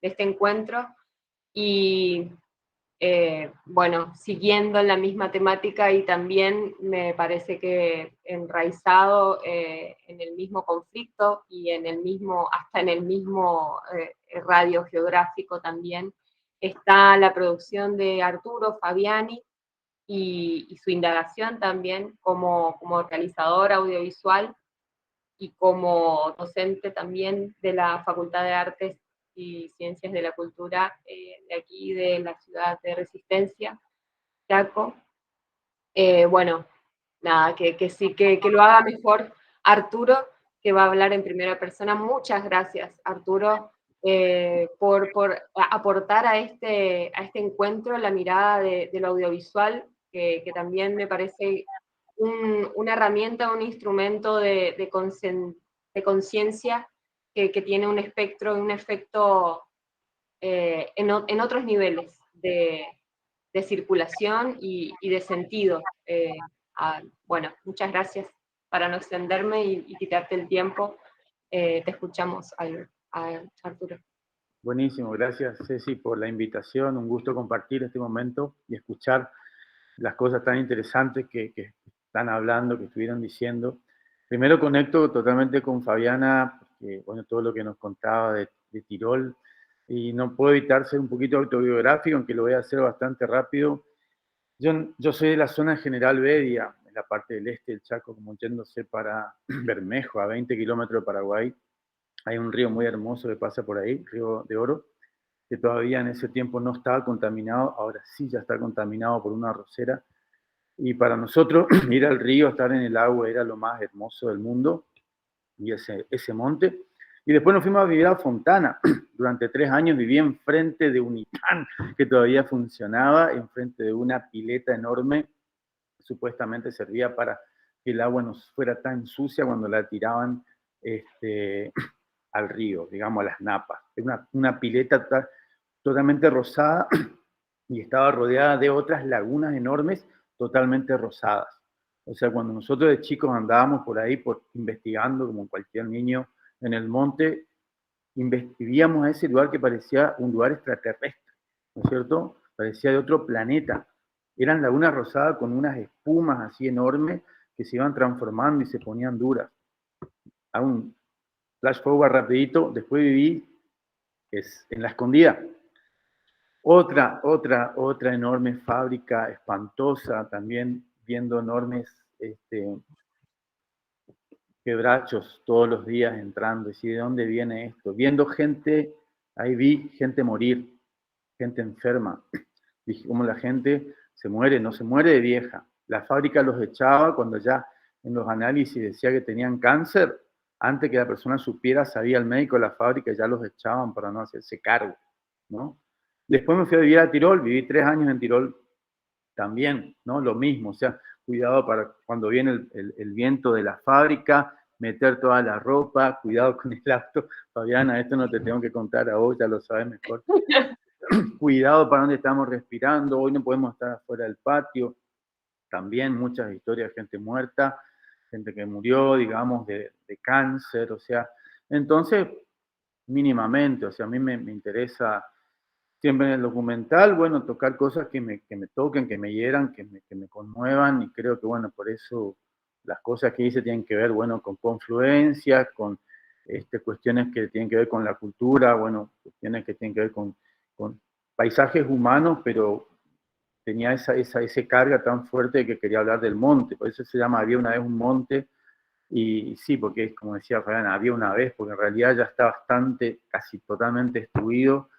este encuentro. Y bueno, siguiendo en la misma temática, y también me parece que enraizado en el mismo conflicto y hasta en el mismo radio geográfico también, está la producción de Arturo Fabiani y su indagación también como realizador audiovisual y como docente también de la Facultad de Artes y Ciencias de la Cultura de aquí, de la ciudad de Resistencia. Chaco. Bueno, nada, que lo haga mejor Arturo, que va a hablar en primera persona. Muchas gracias, Arturo, por aportar a este encuentro la mirada de lo audiovisual, que también me parece una herramienta, un instrumento de conciencia que tiene un espectro, un efecto en otros niveles de circulación y de sentido. Bueno, muchas gracias para no extenderme y quitarte el tiempo. Te escuchamos, Arturo. Buenísimo, gracias Ceci por la invitación, un gusto compartir este momento y escuchar las cosas tan interesantes que están hablando, que estuvieron diciendo. Primero conecto totalmente con Fabiana, porque, bueno, todo lo que nos contaba de Tirol, y no puedo evitar ser un poquito autobiográfico, aunque lo voy a hacer bastante rápido. Yo soy de la zona General Bedia, en la parte del este del Chaco, como yéndose para Bermejo, a 20 kilómetros de Paraguay. Hay un río muy hermoso que pasa por ahí, Río de Oro, que todavía en ese tiempo no estaba contaminado, ahora sí ya está contaminado por una arrocera. Y para nosotros ir al río, estar en el agua, era lo más hermoso del mundo, y ese monte. Y después nos fuimos a vivir a Fontana. Durante 3 años viví enfrente de un Itán que todavía funcionaba, enfrente de una pileta enorme, supuestamente servía para que el agua no fuera tan sucia cuando la tiraban al río, digamos, a las napas. Era una pileta totalmente rosada y estaba rodeada de otras lagunas enormes totalmente rosadas. O sea, cuando nosotros de chicos andábamos por ahí investigando, como cualquier niño en el monte, investigábamos a ese lugar que parecía un lugar extraterrestre, ¿no es cierto? Parecía de otro planeta. Eran lagunas rosadas con unas espumas así enormes que se iban transformando y se ponían duras. Hago un flash forward rapidito, después viví en La Escondida. Otra enorme fábrica espantosa, también viendo enormes quebrachos todos los días entrando. Y ¿de dónde viene esto? Viendo gente, ahí vi gente morir, gente enferma. Dije cómo la gente se muere, no se muere de vieja. La fábrica los echaba cuando ya en los análisis decía que tenían cáncer. Antes que la persona supiera, sabía el médico de la fábrica, ya los echaban para no hacerse cargo, ¿no? Después me fui a vivir a Tirol, viví 3 años en Tirol también, ¿no? Lo mismo, o sea, cuidado para cuando viene el viento de la fábrica, meter toda la ropa, cuidado con el auto. Fabiana, esto no te tengo que contar a vos, ya lo sabes mejor. Cuidado para dónde estamos respirando, hoy no podemos estar afuera del patio. También muchas historias de gente muerta, gente que murió, digamos, de cáncer, o sea, entonces, mínimamente, o sea, a mí me interesa siempre en el documental, bueno, tocar cosas que me toquen, que me hieran, que me conmuevan, y creo que, bueno, por eso las cosas que hice tienen que ver, bueno, con confluencias, con cuestiones que tienen que ver con la cultura, bueno, cuestiones que tienen que ver con paisajes humanos, pero tenía esa carga tan fuerte de que quería hablar del monte, por eso se llama Había una vez un monte, y sí, porque es como decía Fabiana, había una vez, porque en realidad ya está casi totalmente destruido.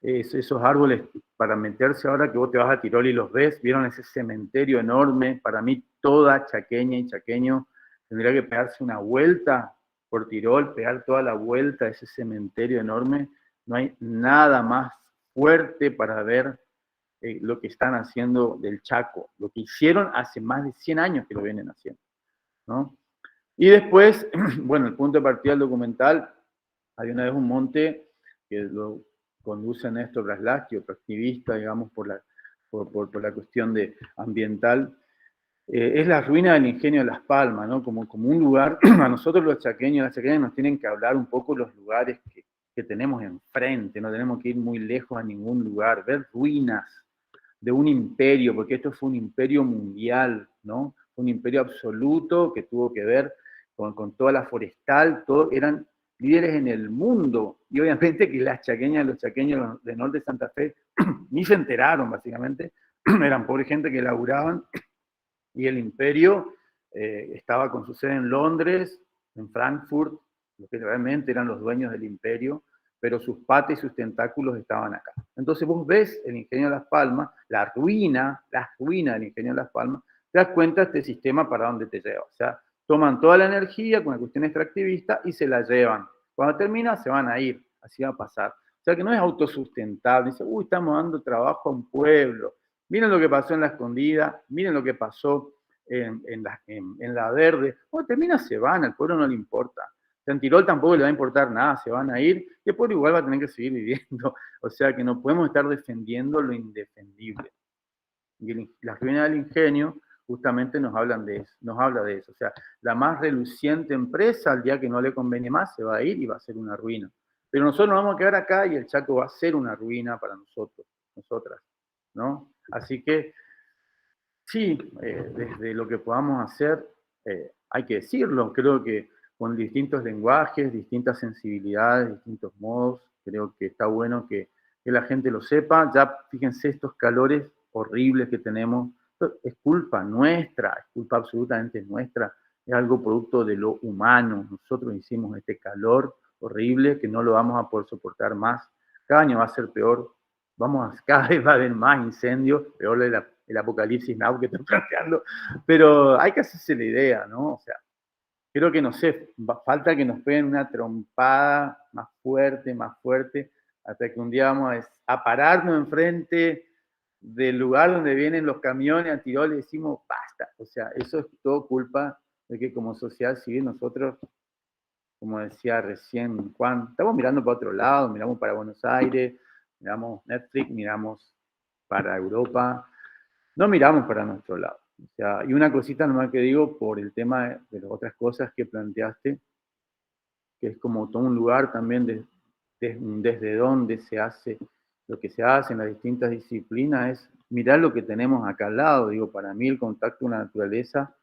Esos árboles, para meterse ahora que vos te vas a Tirol y los ves, vieron ese cementerio enorme, para mí toda chaqueña y chaqueño tendría que pegarse una vuelta por Tirol, pegar toda la vuelta a ese cementerio enorme, no hay nada más fuerte para ver lo que están haciendo del Chaco, lo que hicieron hace más de 100 años que lo vienen haciendo, ¿no? Y después, bueno, el punto de partida del documental, había una vez un monte que lo conduce Néstor Braslavsky, otro activista, digamos, por la cuestión ambiental, es la ruina del ingenio de Las Palmas, ¿no? Como un lugar, a nosotros los chaqueños, las chaqueñas nos tienen que hablar un poco los lugares que tenemos enfrente, no tenemos que ir muy lejos a ningún lugar, ver ruinas de un imperio, porque esto fue un imperio mundial, ¿no? Un imperio absoluto que tuvo que ver con toda la forestal, eran líderes en el mundo, y obviamente que las chaqueñas, los chaqueños del norte de Santa Fe, ni se enteraron básicamente, eran pobre gente que laburaban, y el imperio estaba con su sede en Londres, en Frankfurt, los que realmente eran los dueños del imperio, pero sus patas y sus tentáculos estaban acá. Entonces vos ves el Ingenio de Las Palmas, la ruina del Ingenio de Las Palmas, te das cuenta de este sistema para dónde te lleva. O sea, toman toda la energía con la cuestión extractivista y se la llevan. Cuando termina, se van a ir. Así va a pasar. O sea, que no es autosustentable. Dice, uy, estamos dando trabajo a un pueblo. Miren lo que pasó en La Escondida, miren lo que pasó en La Verde. Cuando termina, se van, al pueblo no le importa. En Tirol tampoco le va a importar nada, se van a ir y el pueblo igual va a tener que seguir viviendo. O sea, que no podemos estar defendiendo lo indefendible. Y la ruina del ingenio justamente nos habla de eso. O sea, la más reluciente empresa, al día que no le conviene más, se va a ir y va a ser una ruina. Pero nosotros nos vamos a quedar acá y el Chaco va a ser una ruina para nosotros, nosotras, ¿no? Así que, sí, desde lo que podamos hacer, hay que decirlo. Creo que con distintos lenguajes, distintas sensibilidades, distintos modos, creo que está bueno que la gente lo sepa. Ya, fíjense, estos calores horribles que tenemos, es culpa nuestra, es culpa absolutamente nuestra, es algo producto de lo humano. Nosotros hicimos este calor horrible que no lo vamos a poder soportar más. Cada año va a ser peor, cada vez va a haber más incendios, peor el apocalipsis now que estoy planteando, pero hay que hacerse la idea, ¿no? O sea, creo que, no sé, falta que nos peguen una trompada más fuerte, hasta que un día vamos a pararnos enfrente del lugar donde vienen los camiones a Tirol y decimos, basta. O sea, eso es todo culpa de que como sociedad civil nosotros, como decía recién Juan, estamos mirando para otro lado, miramos para Buenos Aires, miramos Netflix, miramos para Europa, no miramos para nuestro lado. O sea, y una cosita nomás que digo por el tema de las otras cosas que planteaste, que es como todo un lugar también desde donde se hace lo que se hace en las distintas disciplinas, es mirar lo que tenemos acá al lado. Digo, para mí el contacto con la naturaleza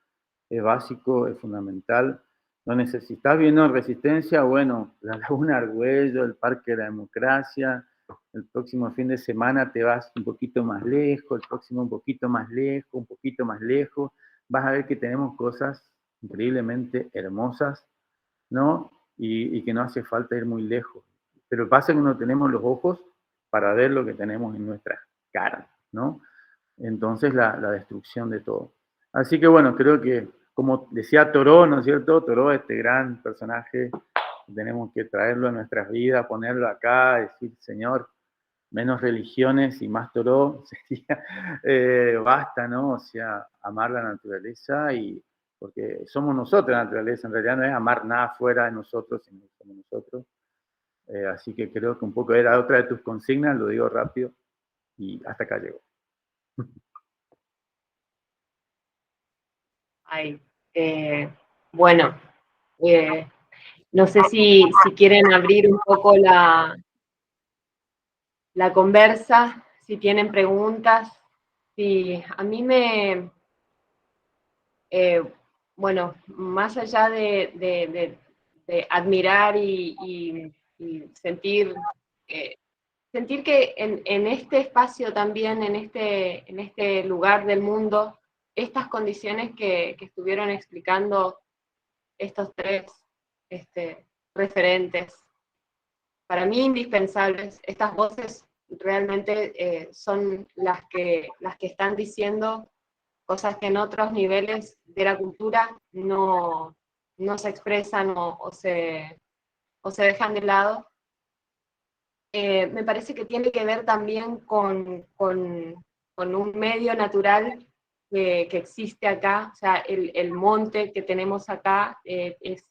es básico, es fundamental. No necesitas viendo en Resistencia, bueno, la Laguna Argüello, el Parque de la Democracia. El próximo fin de semana te vas un poquito más lejos, el próximo un poquito más lejos. Vas a ver que tenemos cosas increíblemente hermosas, ¿no? Y que no hace falta ir muy lejos. Pero pasa que no tenemos los ojos para ver lo que tenemos en nuestras caras, ¿no? Entonces la destrucción de todo. Así que bueno, creo que, como decía Thoreau, ¿no es cierto? Thoreau, este gran personaje, tenemos que traerlo a nuestras vidas, ponerlo acá, decir, Señor, menos religiones y más Thoreau, sería, basta, ¿no? O sea, amar la naturaleza, porque somos nosotros la naturaleza, en realidad no es amar nada fuera de nosotros, sino que somos nosotros. Así que creo que un poco era otra de tus consignas, lo digo rápido, y hasta acá llego. Ay, bueno, no sé si quieren abrir un poco la conversa, si tienen preguntas. Sí, a mí bueno, más allá de admirar y sentir que en este espacio también, en este lugar del mundo, estas condiciones que estuvieron explicando estos tres referentes, para mí indispensables, estas voces realmente son las que están diciendo cosas que en otros niveles de la cultura no se expresan o se dejan de lado. Me parece que tiene que ver también con un medio natural que existe acá. O sea, el monte que tenemos acá es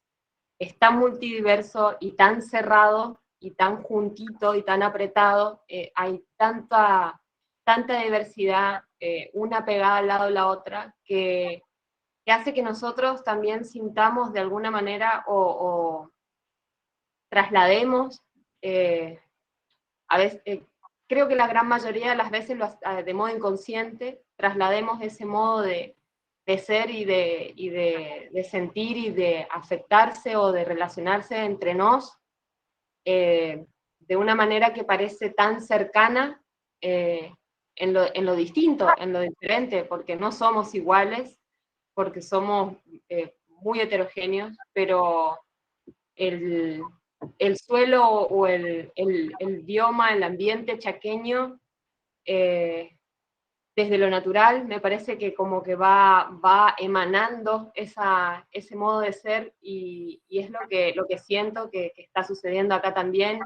tan multidiverso y tan cerrado y tan juntito y tan apretado. Hay tanta diversidad, una pegada al lado de la otra, que hace que nosotros también sintamos de alguna manera o traslademos, a veces, creo que la gran mayoría de las veces de modo inconsciente, traslademos ese modo de ser y de sentir y de afectarse o de relacionarse entre nos de una manera que parece tan cercana en lo distinto, en lo diferente, porque no somos iguales, porque somos muy heterogéneos, pero el suelo o el bioma, el ambiente chaqueño, desde lo natural, me parece que como que va emanando ese modo de ser y es lo que siento que está sucediendo acá también,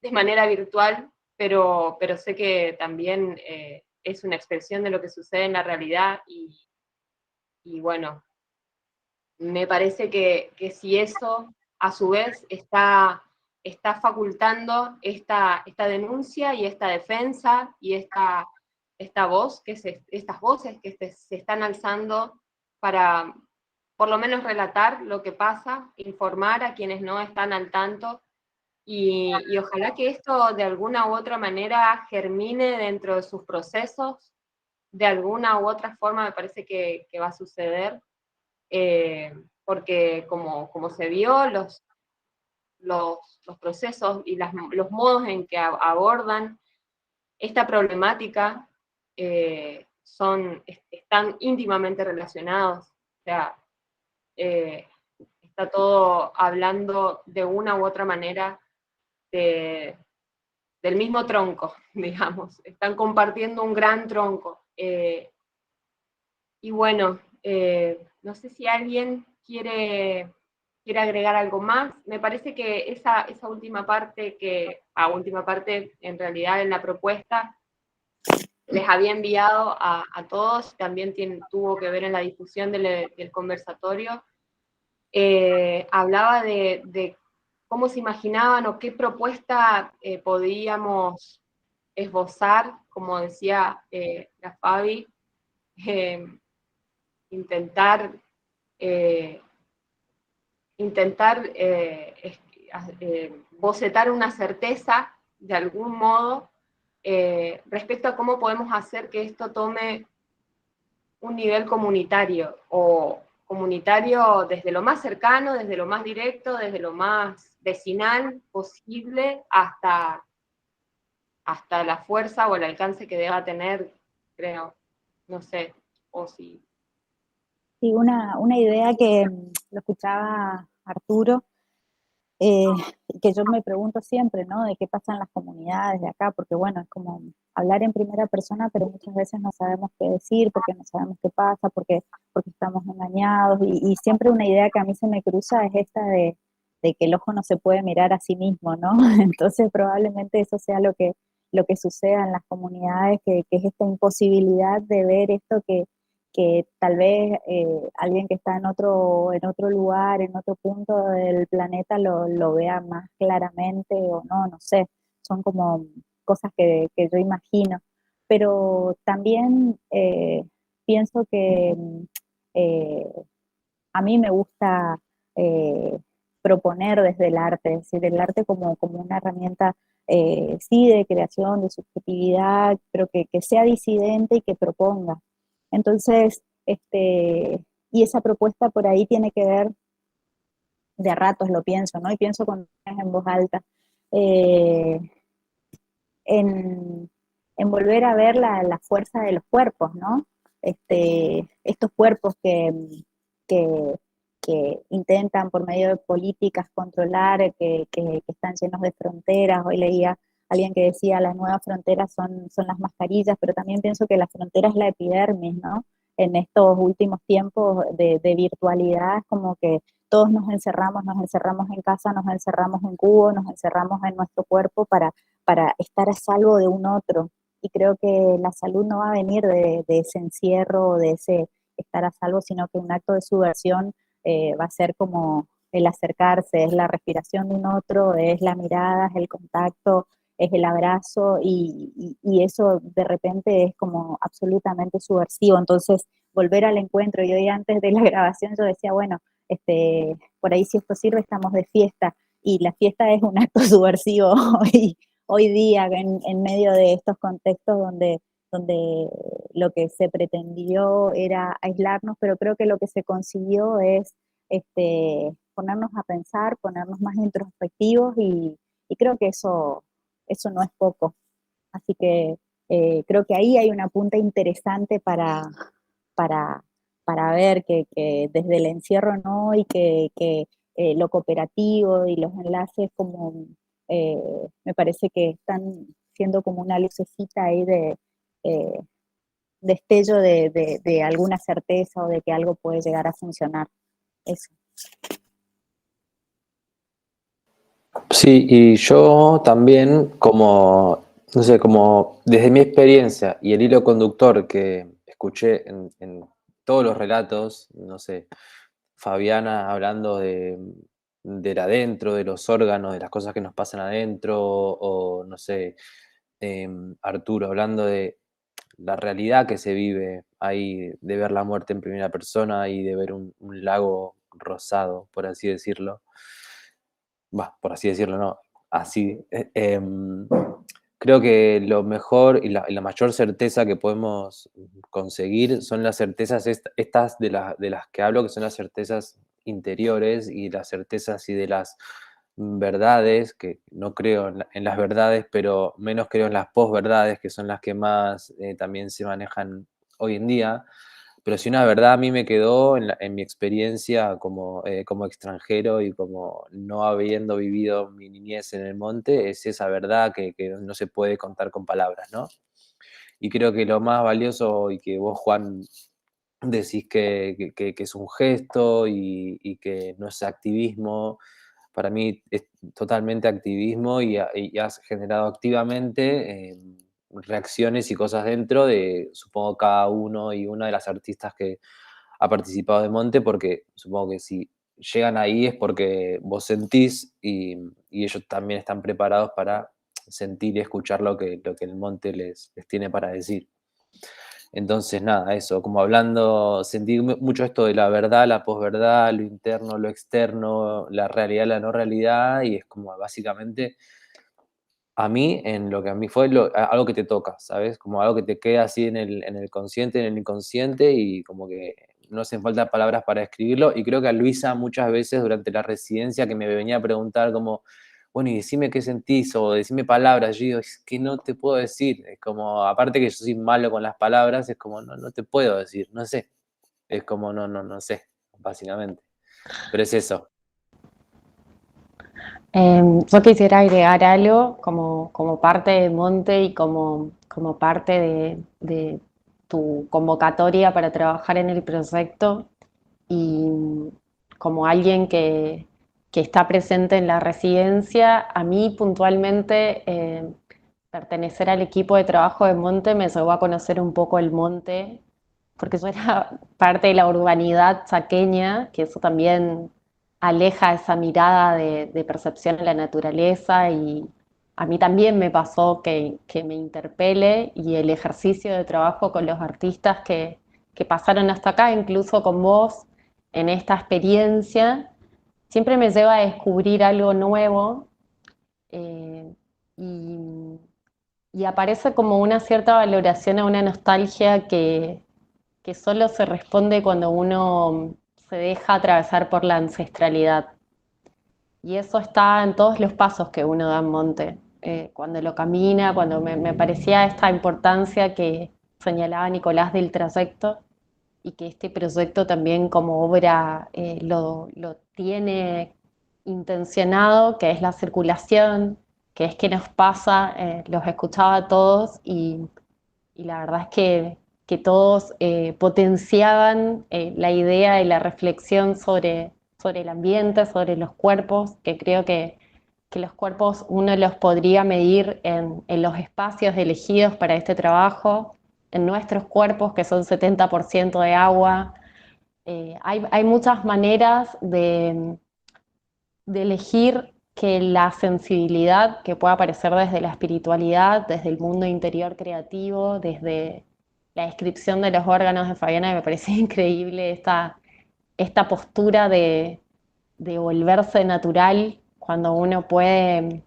de manera virtual, pero sé que también es una expresión de lo que sucede en la realidad y bueno, me parece que si eso a su vez está facultando esta denuncia y esta defensa y esta voz, estas voces que se están alzando para por lo menos relatar lo que pasa, informar a quienes no están al tanto, y ojalá que esto de alguna u otra manera germine dentro de sus procesos, de alguna u otra forma me parece que va a suceder, porque como se vio, los procesos y los modos en que abordan esta problemática están íntimamente relacionados. O sea, está todo hablando de una u otra manera del mismo tronco, digamos. Están compartiendo un gran tronco. Y bueno, no sé si alguien quiere agregar algo más. Me parece que esa última parte en realidad en la propuesta les había enviado a todos, también tuvo que ver en la difusión del conversatorio. Hablaba de cómo se imaginaban o qué propuesta podíamos esbozar, como decía la Fabi, intentar bocetar una certeza de algún modo respecto a cómo podemos hacer que esto tome un nivel comunitario, o comunitario desde lo más cercano, desde lo más directo, desde lo más vecinal posible, hasta la fuerza o el alcance que deba tener, creo, no sé, o si... Sí, una idea que lo escuchaba Arturo, y que yo me pregunto siempre, ¿no? De qué pasa en las comunidades de acá, porque bueno, es como hablar en primera persona, pero muchas veces no sabemos qué decir, porque no sabemos qué pasa, porque estamos engañados, y siempre una idea que a mí se me cruza es esta de que el ojo no se puede mirar a sí mismo, ¿no? Entonces probablemente eso sea lo que suceda en las comunidades, que es esta imposibilidad de ver esto que tal vez alguien que está en otro lugar, en otro punto del planeta lo vea más claramente o no, no sé, son como cosas que yo imagino. Pero también pienso que eh, a mí me gusta eh, proponer desde el arte, es decir, el arte como una herramienta, sí, de creación, de subjetividad, pero que sea disidente y que proponga. Entonces, y esa propuesta por ahí tiene que ver, de a ratos lo pienso, ¿no? Y pienso cuando es en voz alta, eh, en, en volver a ver la fuerza de los cuerpos, ¿no? Estos cuerpos que, que intentan por medio de políticas controlar, que están llenos de fronteras. Hoy leía a alguien que decía las nuevas fronteras son las mascarillas, pero también pienso que la frontera es la epidermis, ¿no? En estos últimos tiempos de virtualidad, es como que todos nos encerramos en casa, nos encerramos en cubo, nos encerramos en nuestro cuerpo para estar a salvo de un otro. Y creo que la salud no va a venir de ese encierro, de ese estar a salvo, sino que un acto de subversión va a ser como el acercarse, es la respiración de un otro, es la mirada, es el contacto, es el abrazo, y eso de repente es como absolutamente subversivo. Entonces, volver al encuentro, y hoy antes de la grabación yo decía, bueno, por ahí si esto sirve estamos de fiesta, y la fiesta es un acto subversivo hoy día, en medio de estos contextos donde lo que se pretendió era aislarnos, pero creo que lo que se consiguió es ponernos a pensar, ponernos más introspectivos, y creo que eso no es poco. Así que creo que ahí hay una punta interesante para, para ver que desde el encierro no, y que lo cooperativo y los enlaces como me parece que están siendo como una lucecita ahí de destello de alguna certeza o de que algo puede llegar a funcionar. Eso. Sí, y yo también como, no sé, como desde mi experiencia y el hilo conductor que escuché en todos los relatos, no sé, Fabiana hablando del adentro, de los órganos, de las cosas que nos pasan adentro, o no sé, Arturo hablando de la realidad que se vive ahí, de ver la muerte en primera persona y de ver un lago rosado, por así decirlo. Va, por así decirlo, no, así. Creo que lo mejor y la mayor certeza que podemos conseguir son las certezas estas de las que hablo, que son las certezas interiores y las certezas y de las verdades, que no creo en las verdades, pero menos creo en las posverdades, que son las que más también se manejan hoy en día. Pero si una verdad a mí me quedó en mi experiencia como extranjero y como no habiendo vivido mi niñez en el monte, es esa verdad que no se puede contar con palabras, ¿no? Y creo que lo más valioso y que vos, Juan, decís que es un gesto y que no es activismo, para mí es totalmente activismo y has generado activamente reacciones y cosas dentro de, supongo, cada uno y una de las artistas que ha participado de Monte, porque supongo que si llegan ahí es porque vos sentís y ellos también están preparados para sentir y escuchar lo que el Monte les tiene para decir. Entonces, nada, eso, como hablando, sentí mucho esto de la verdad, la posverdad, lo interno, lo externo, la realidad, la no realidad, y es como básicamente a mí, en lo que a mí fue algo que te toca, ¿sabes? Como algo que te queda así en el consciente, en el inconsciente, y como que no hacen falta palabras para escribirlo. Y creo que a Luisa muchas veces durante la residencia que me venía a preguntar como, bueno, y decime qué sentís, o decime palabras, yo digo, es que no te puedo decir. Es como, aparte que yo soy malo con las palabras, es como, no te puedo decir, no sé. Es como, no sé, básicamente. Pero es eso. Yo quisiera agregar algo como parte de Monte y como parte de tu convocatoria para trabajar en el proyecto y como alguien que está presente en la residencia, a mí puntualmente pertenecer al equipo de trabajo de Monte me llevó a conocer un poco el monte, porque yo era parte de la urbanidad chaqueña, que eso también aleja esa mirada de percepción de la naturaleza y a mí también me pasó que me interpele y el ejercicio de trabajo con los artistas que pasaron hasta acá, incluso con vos, en esta experiencia, siempre me lleva a descubrir algo nuevo eh, y, y aparece como una cierta valoración a una nostalgia que solo se responde cuando uno se deja atravesar por la ancestralidad. Y eso está en todos los pasos que uno da en monte. Cuando lo camina, cuando me parecía esta importancia que señalaba Nicolás del trayecto y que este proyecto también como obra lo tiene intencionado, que es la circulación, que es que nos pasa, los escuchaba a todos y la verdad es que todos potenciaban la idea y la reflexión sobre el ambiente, sobre los cuerpos, que creo que los cuerpos uno los podría medir en los espacios elegidos para este trabajo, en nuestros cuerpos, que son 70% de agua. Hay muchas maneras de elegir que la sensibilidad que pueda aparecer desde la espiritualidad, desde el mundo interior creativo, desde la descripción de los órganos de Fabiana, me parece increíble esta postura de volverse natural cuando uno puede.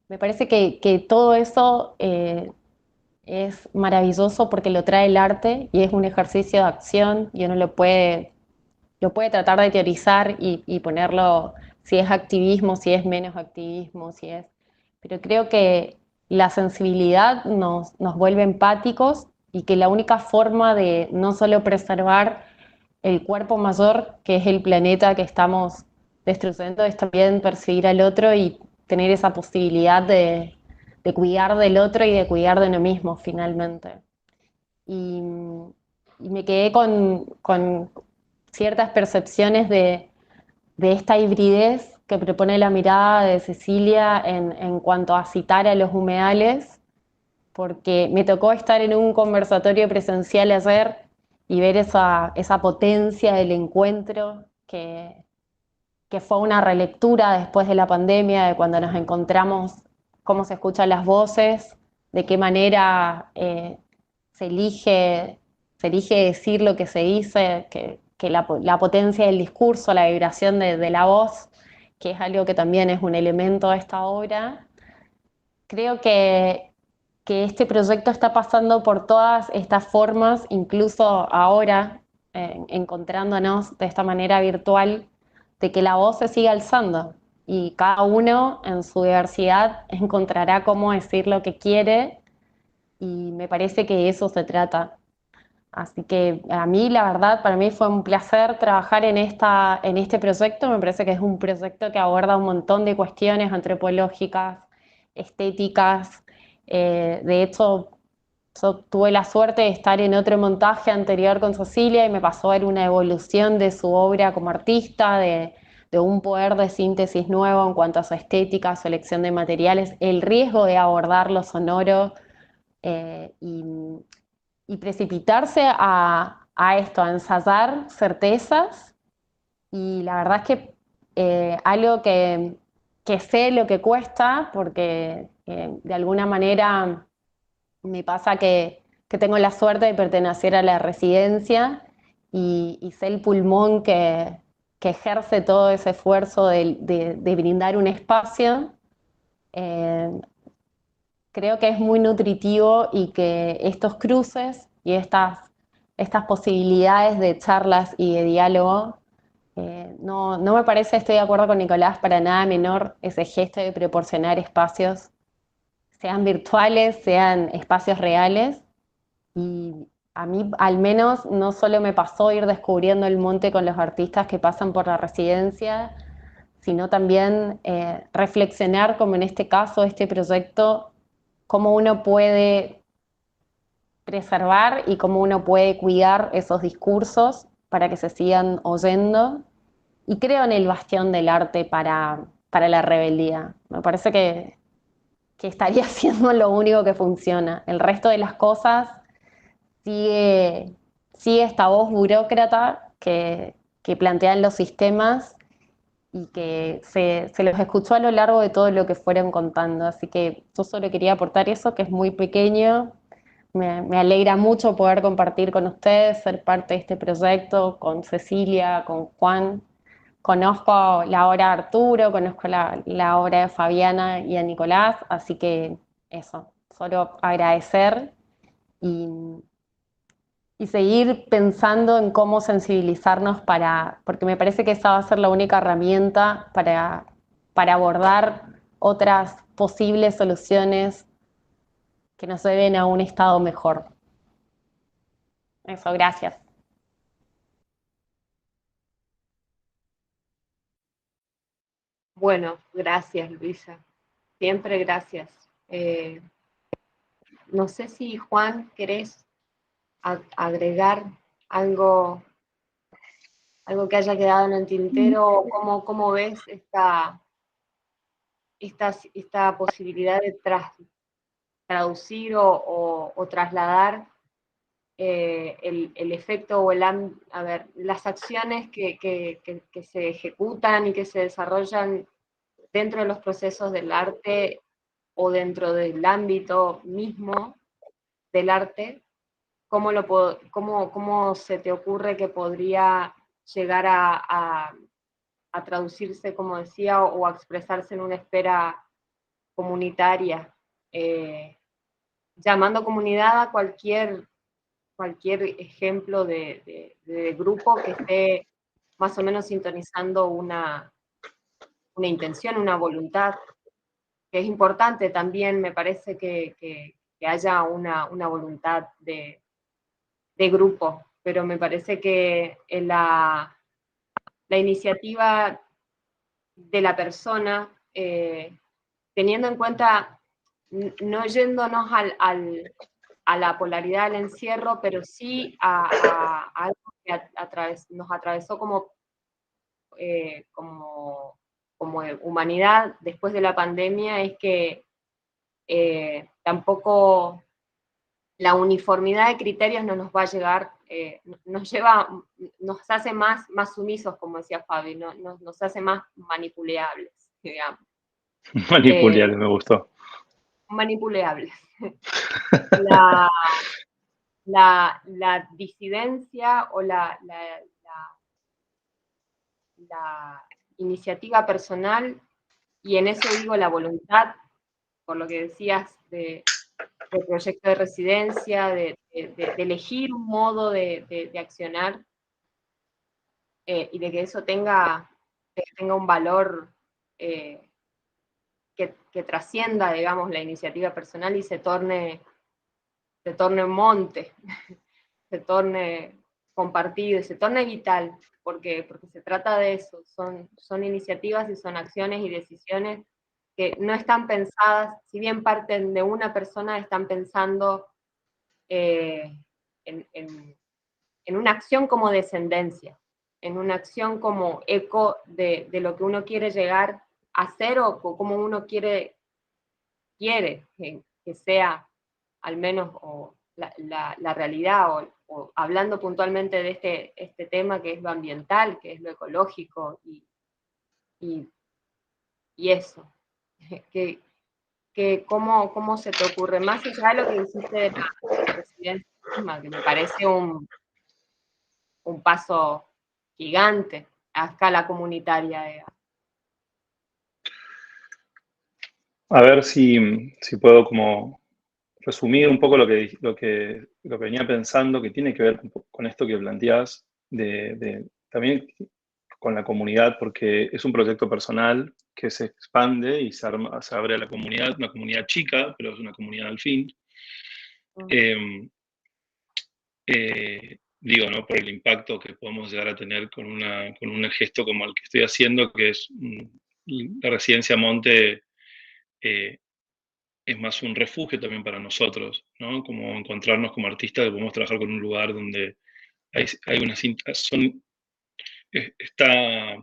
Me parece que todo eso es maravilloso porque lo trae el arte y es un ejercicio de acción y uno lo puede tratar de teorizar y ponerlo si es activismo, si es menos activismo, si es. Pero creo que la sensibilidad nos vuelve empáticos y que la única forma de no solo preservar el cuerpo mayor, que es el planeta que estamos este instrumento es también percibir al otro y tener esa posibilidad de cuidar del otro y de cuidar de uno mismo finalmente. Y me quedé con ciertas percepciones de esta hibridez que propone la mirada de Cecilia en cuanto a citar a los humedales, porque me tocó estar en un conversatorio presencial ayer y ver esa potencia del encuentro que fue una relectura después de la pandemia, de cuando nos encontramos, cómo se escuchan las voces, de qué manera se elige decir lo que se dice, que la potencia del discurso, la vibración de la voz, que es algo que también es un elemento de esta obra. Creo que este proyecto está pasando por todas estas formas, incluso ahora, encontrándonos de esta manera virtual, de que la voz se siga alzando y cada uno en su diversidad encontrará cómo decir lo que quiere y me parece que de eso se trata. Así que a mí, la verdad, para mí fue un placer trabajar en este proyecto. Me parece que es un proyecto que aborda un montón de cuestiones antropológicas, estéticas. De hecho, yo tuve la suerte de estar en otro montaje anterior con Cecilia y me pasó a ver una evolución de su obra como artista, de un poder de síntesis nuevo en cuanto a su estética, su elección de materiales, el riesgo de abordar lo sonoro y precipitarse a esto, a ensayar certezas. Y la verdad es que algo que sé lo que cuesta, porque de alguna manera me pasa que tengo la suerte de pertenecer a la residencia y sé el pulmón que ejerce todo ese esfuerzo de brindar un espacio. Eh, Creo que es muy nutritivo y que estos cruces y estas posibilidades de charlas y de diálogo, no me parece, estoy de acuerdo con Nicolás, para nada menor ese gesto de proporcionar espacios, sean virtuales, sean espacios reales. Y a mí al menos no solo me pasó ir descubriendo el monte con los artistas que pasan por la residencia, sino también reflexionar, como en este caso, este proyecto, cómo uno puede preservar y cómo uno puede cuidar esos discursos para que se sigan oyendo. Y creo en el bastión del arte para la rebeldía. Me parece que estaría siendo lo único que funciona. El resto de las cosas sigue esta voz burócrata que plantean los sistemas y que se los escuchó a lo largo de todo lo que fueron contando. Así que yo solo quería aportar eso, que es muy pequeño. Me alegra mucho poder compartir con ustedes, ser parte de este proyecto, con Cecilia, con Juan. Conozco la obra de Arturo, conozco la obra de Fabiana y a Nicolás, así que eso, solo agradecer y seguir pensando en cómo sensibilizarnos porque me parece que esa va a ser la única herramienta para abordar otras posibles soluciones que nos lleven a un estado mejor. Eso, gracias. Bueno, gracias, Luisa. Siempre gracias. No sé si, Juan, querés agregar algo que haya quedado en el tintero, o cómo ves esta posibilidad de traducir o trasladar el efecto o las acciones que se ejecutan y que se desarrollan dentro de los procesos del arte o dentro del ámbito mismo del arte. ¿Cómo se te ocurre que podría llegar a traducirse, como decía, o a expresarse en una esfera comunitaria? Llamando comunidad a cualquier ejemplo de grupo que esté más o menos sintonizando una intención, una voluntad, que es importante también, me parece que haya una voluntad de grupo, pero me parece que la iniciativa de la persona, teniendo en cuenta, no yéndonos a la polaridad del encierro, pero sí a algo que nos atravesó como humanidad después de la pandemia, es que tampoco la uniformidad de criterios no nos va a llegar, nos hace más sumisos, como decía Fabi, nos hace más manipuleables, digamos. Manipular, me gustó. Manipuleables. La disidencia o la iniciativa personal, y en eso digo la voluntad, por lo que decías del proyecto de residencia, de elegir un modo de accionar, y de que eso tenga un valor que trascienda, digamos, la iniciativa personal y se torne un monte, se torne compartido y se torne vital, porque se trata de eso, son iniciativas y son acciones y decisiones que no están pensadas, si bien parten de una persona, están pensando en una acción como descendencia, en una acción como eco de lo que uno quiere llegar a ser o como uno quiere que sea al menos la realidad, o hablando puntualmente de este tema que es lo ambiental, que es lo ecológico, y eso. ¿Cómo se te ocurre? Más allá de lo que dijiste de la residencia misma, que me parece un paso gigante a escala comunitaria, digamos. A ver si puedo como resumir un poco lo que venía pensando, que tiene que ver con esto que planteás, también con la comunidad, porque es un proyecto personal que se expande y se abre a la comunidad, una comunidad chica, pero es una comunidad al fin. Digo, ¿no? Por el impacto que podemos llegar a tener con un gesto como el que estoy haciendo, que es la Residencia Monte. Es más un refugio también para nosotros, ¿no? Como encontrarnos como artistas, que podemos trabajar con un lugar donde hay una cinta, está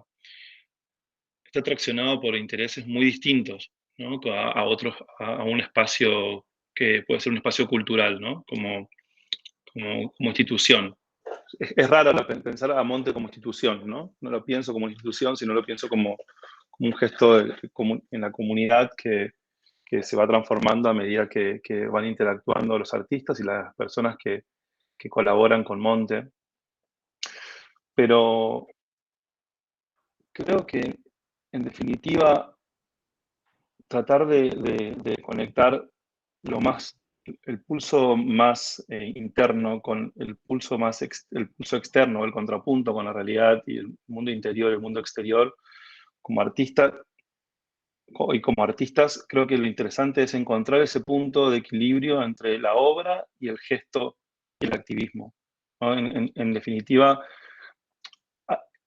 traccionado por intereses muy distintos, ¿no? A otros, a un espacio que puede ser un espacio cultural, ¿no? Como institución. Es raro pensar a Monte como institución, ¿no? No lo pienso como institución, sino lo pienso como un gesto en la comunidad que se va transformando a medida que van interactuando los artistas y las personas que colaboran con Monte. Pero creo que, en definitiva, tratar de conectar el pulso más interno con el pulso externo, el contrapunto con la realidad y el mundo interior y el mundo exterior, como artista y como artistas, creo que lo interesante es encontrar ese punto de equilibrio entre la obra y el gesto y el activismo, ¿no? En definitiva,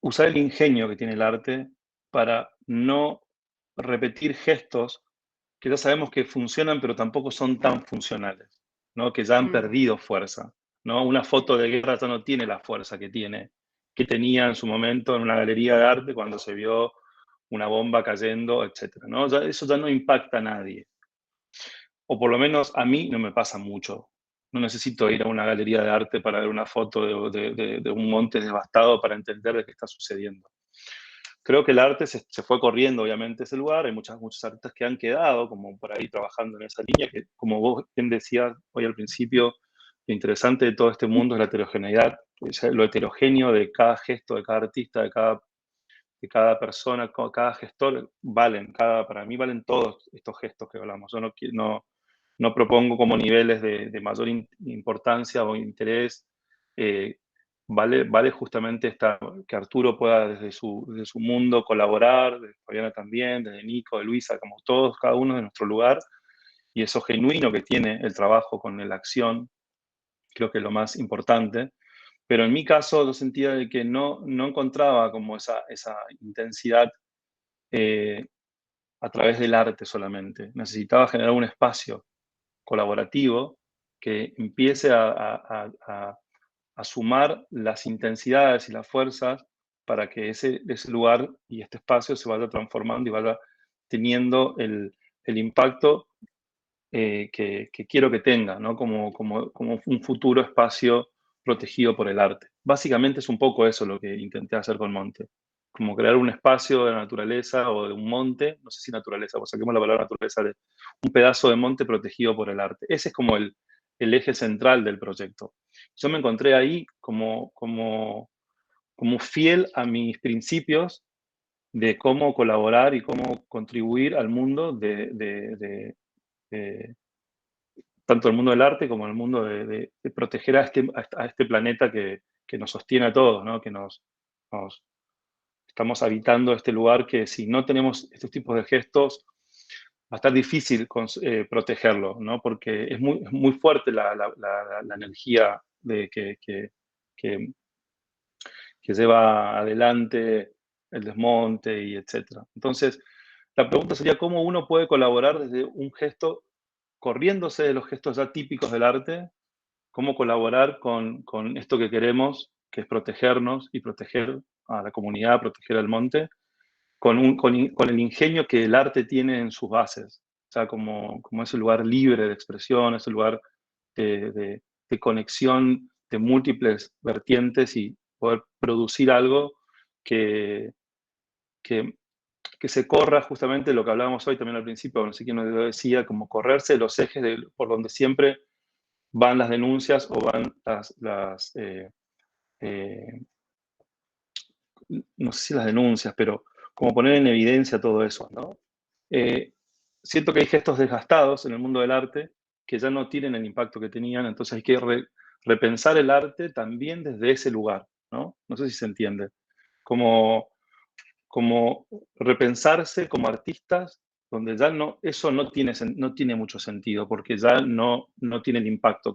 usar el ingenio que tiene el arte para no repetir gestos que ya sabemos que funcionan, pero tampoco son tan funcionales, ¿no? Que ya han perdido fuerza, ¿no? Una foto de guerra ya no tiene la fuerza que tenía en su momento en una galería de arte cuando se vio una bomba cayendo, etcétera, ¿no? Eso ya no impacta a nadie. O por lo menos a mí no me pasa mucho. No necesito ir a una galería de arte para ver una foto de un monte devastado para entender de qué está sucediendo. Creo que el arte se fue corriendo, obviamente, ese lugar. Hay muchos artistas que han quedado como por ahí trabajando en esa línea, que como vos bien decías hoy al principio, lo interesante de todo este mundo es la heterogeneidad, lo heterogéneo de cada gesto, de cada artista, de cada persona, cada gestor, para mí valen todos estos gestos que hablamos. Yo no propongo como niveles de mayor importancia o interés. Vale justamente que Arturo pueda desde su mundo colaborar, de Fabiana también, desde Nico, de Luisa, como todos, cada uno de nuestro lugar, y eso genuino que tiene el trabajo con la acción, creo que es lo más importante. Pero en mi caso yo sentía de que no encontraba como esa intensidad a través del arte solamente. Necesitaba generar un espacio colaborativo que empiece a sumar las intensidades y las fuerzas para que ese lugar y este espacio se vaya transformando y vaya teniendo el impacto que quiero que tenga, ¿no? Como un futuro espacio protegido por el arte. Básicamente es un poco eso lo que intenté hacer con Monte, como crear un espacio de la naturaleza o de un monte, no sé si naturaleza, pues saquemos la palabra naturaleza, de un pedazo de monte protegido por el arte. Ese es como el eje central del proyecto. Yo me encontré ahí como fiel a mis principios de cómo colaborar y cómo contribuir al mundo de tanto el mundo del arte como el mundo de proteger a este planeta que nos sostiene a todos, ¿no? Que estamos habitando este lugar que si no tenemos estos tipos de gestos va a estar difícil protegerlo, ¿no? Porque es muy fuerte la energía que lleva adelante el desmonte y etcétera. Entonces, la pregunta sería cómo uno puede colaborar desde un gesto, corriéndose de los gestos ya típicos del arte, cómo colaborar con esto que queremos, que es protegernos y proteger a la comunidad, proteger al monte, con el ingenio que el arte tiene en sus bases. O sea, como ese lugar libre de expresión, ese lugar de conexión de múltiples vertientes y poder producir algo que se corra justamente lo que hablábamos hoy también al principio, no sé quién nos decía, como correrse los ejes por donde siempre van las denuncias o van no sé si las denuncias, pero como poner en evidencia todo eso, ¿no? Siento que hay gestos desgastados en el mundo del arte que ya no tienen el impacto que tenían, entonces hay que repensar el arte también desde ese lugar, ¿no? No sé si se entiende. Como repensarse como artistas, donde ya eso no tiene mucho sentido, porque ya no tiene el impacto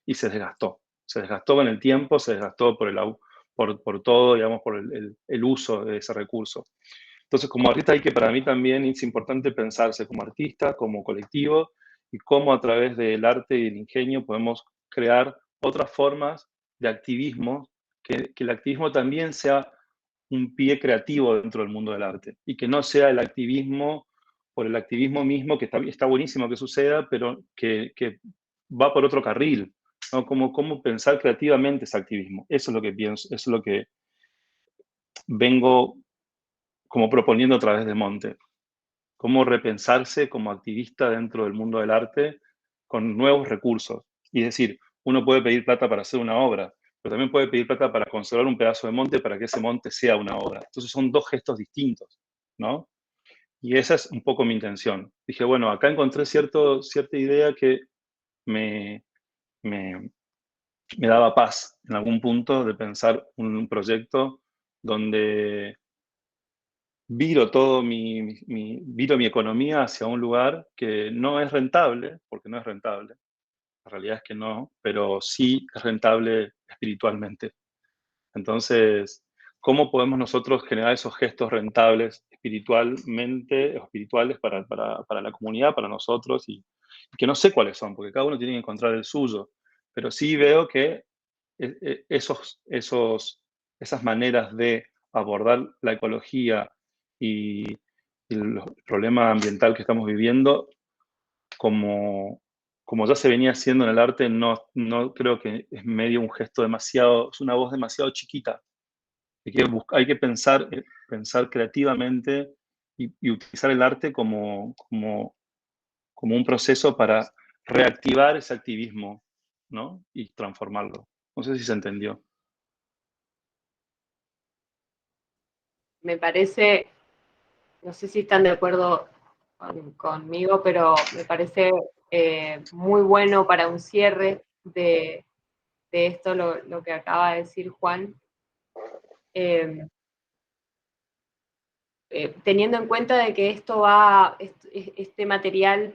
y se desgastó. Se desgastó en el tiempo, se desgastó por todo, digamos, por el uso de ese recurso. Entonces, como artista para mí también es importante pensarse como artista, como colectivo, y cómo a través del arte y el ingenio podemos crear otras formas de activismo, que el activismo también sea un pie creativo dentro del mundo del arte, y que no sea el activismo por el activismo mismo, que está buenísimo que suceda, pero que va por otro carril, ¿no? Cómo pensar creativamente ese activismo. Eso es lo que pienso, eso es lo que vengo como proponiendo a través de Monte. Cómo repensarse como activista dentro del mundo del arte con nuevos recursos. Y es decir, uno puede pedir plata para hacer una obra, pero también puede pedir plata para conservar un pedazo de monte para que ese monte sea una obra. Entonces son dos gestos distintos, ¿no? Y esa es un poco mi intención. Dije, bueno, acá encontré cierta idea que me daba paz en algún punto de pensar un proyecto donde viro viro mi economía hacia un lugar que no es rentable, porque no es rentable, la realidad es que no, pero sí es rentable espiritualmente. Entonces, ¿cómo podemos nosotros generar esos gestos rentables espirituales para la comunidad, para nosotros? Y que no sé cuáles son, porque cada uno tiene que encontrar el suyo, pero sí veo que esas maneras de abordar la ecología y el problema ambiental que estamos viviendo, como ya se venía haciendo en el arte, no creo que es medio un gesto es una voz demasiado chiquita. Hay que pensar creativamente y utilizar el arte como un proceso para reactivar ese activismo, ¿no? Y transformarlo. No sé si se entendió. Me parece, no sé si están de acuerdo conmigo, pero me parece muy bueno para un cierre de esto lo que acaba de decir Juan. Teniendo en cuenta de que este material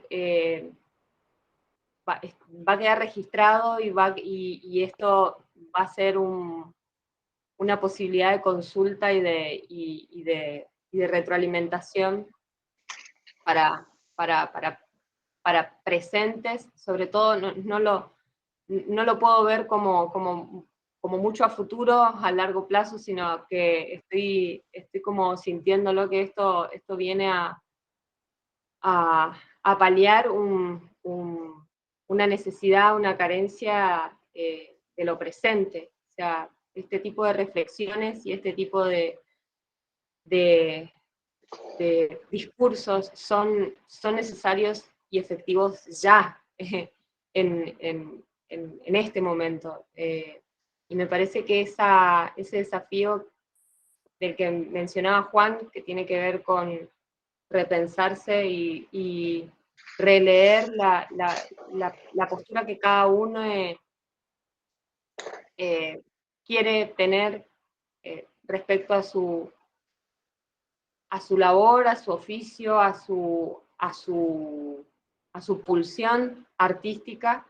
va a quedar registrado y esto va a ser una posibilidad de consulta y de de retroalimentación para presentes, sobre todo no lo puedo ver como mucho a futuro, a largo plazo, sino que estoy como sintiéndolo que esto viene a paliar una necesidad, una carencia de lo presente. O sea, este tipo de reflexiones y este tipo de discursos son necesarios y efectivos ya, en este momento. Y me parece que ese desafío del que mencionaba Juan, que tiene que ver con repensarse y releer la postura que cada uno quiere tener respecto a su labor, a su oficio, a su pulsión artística,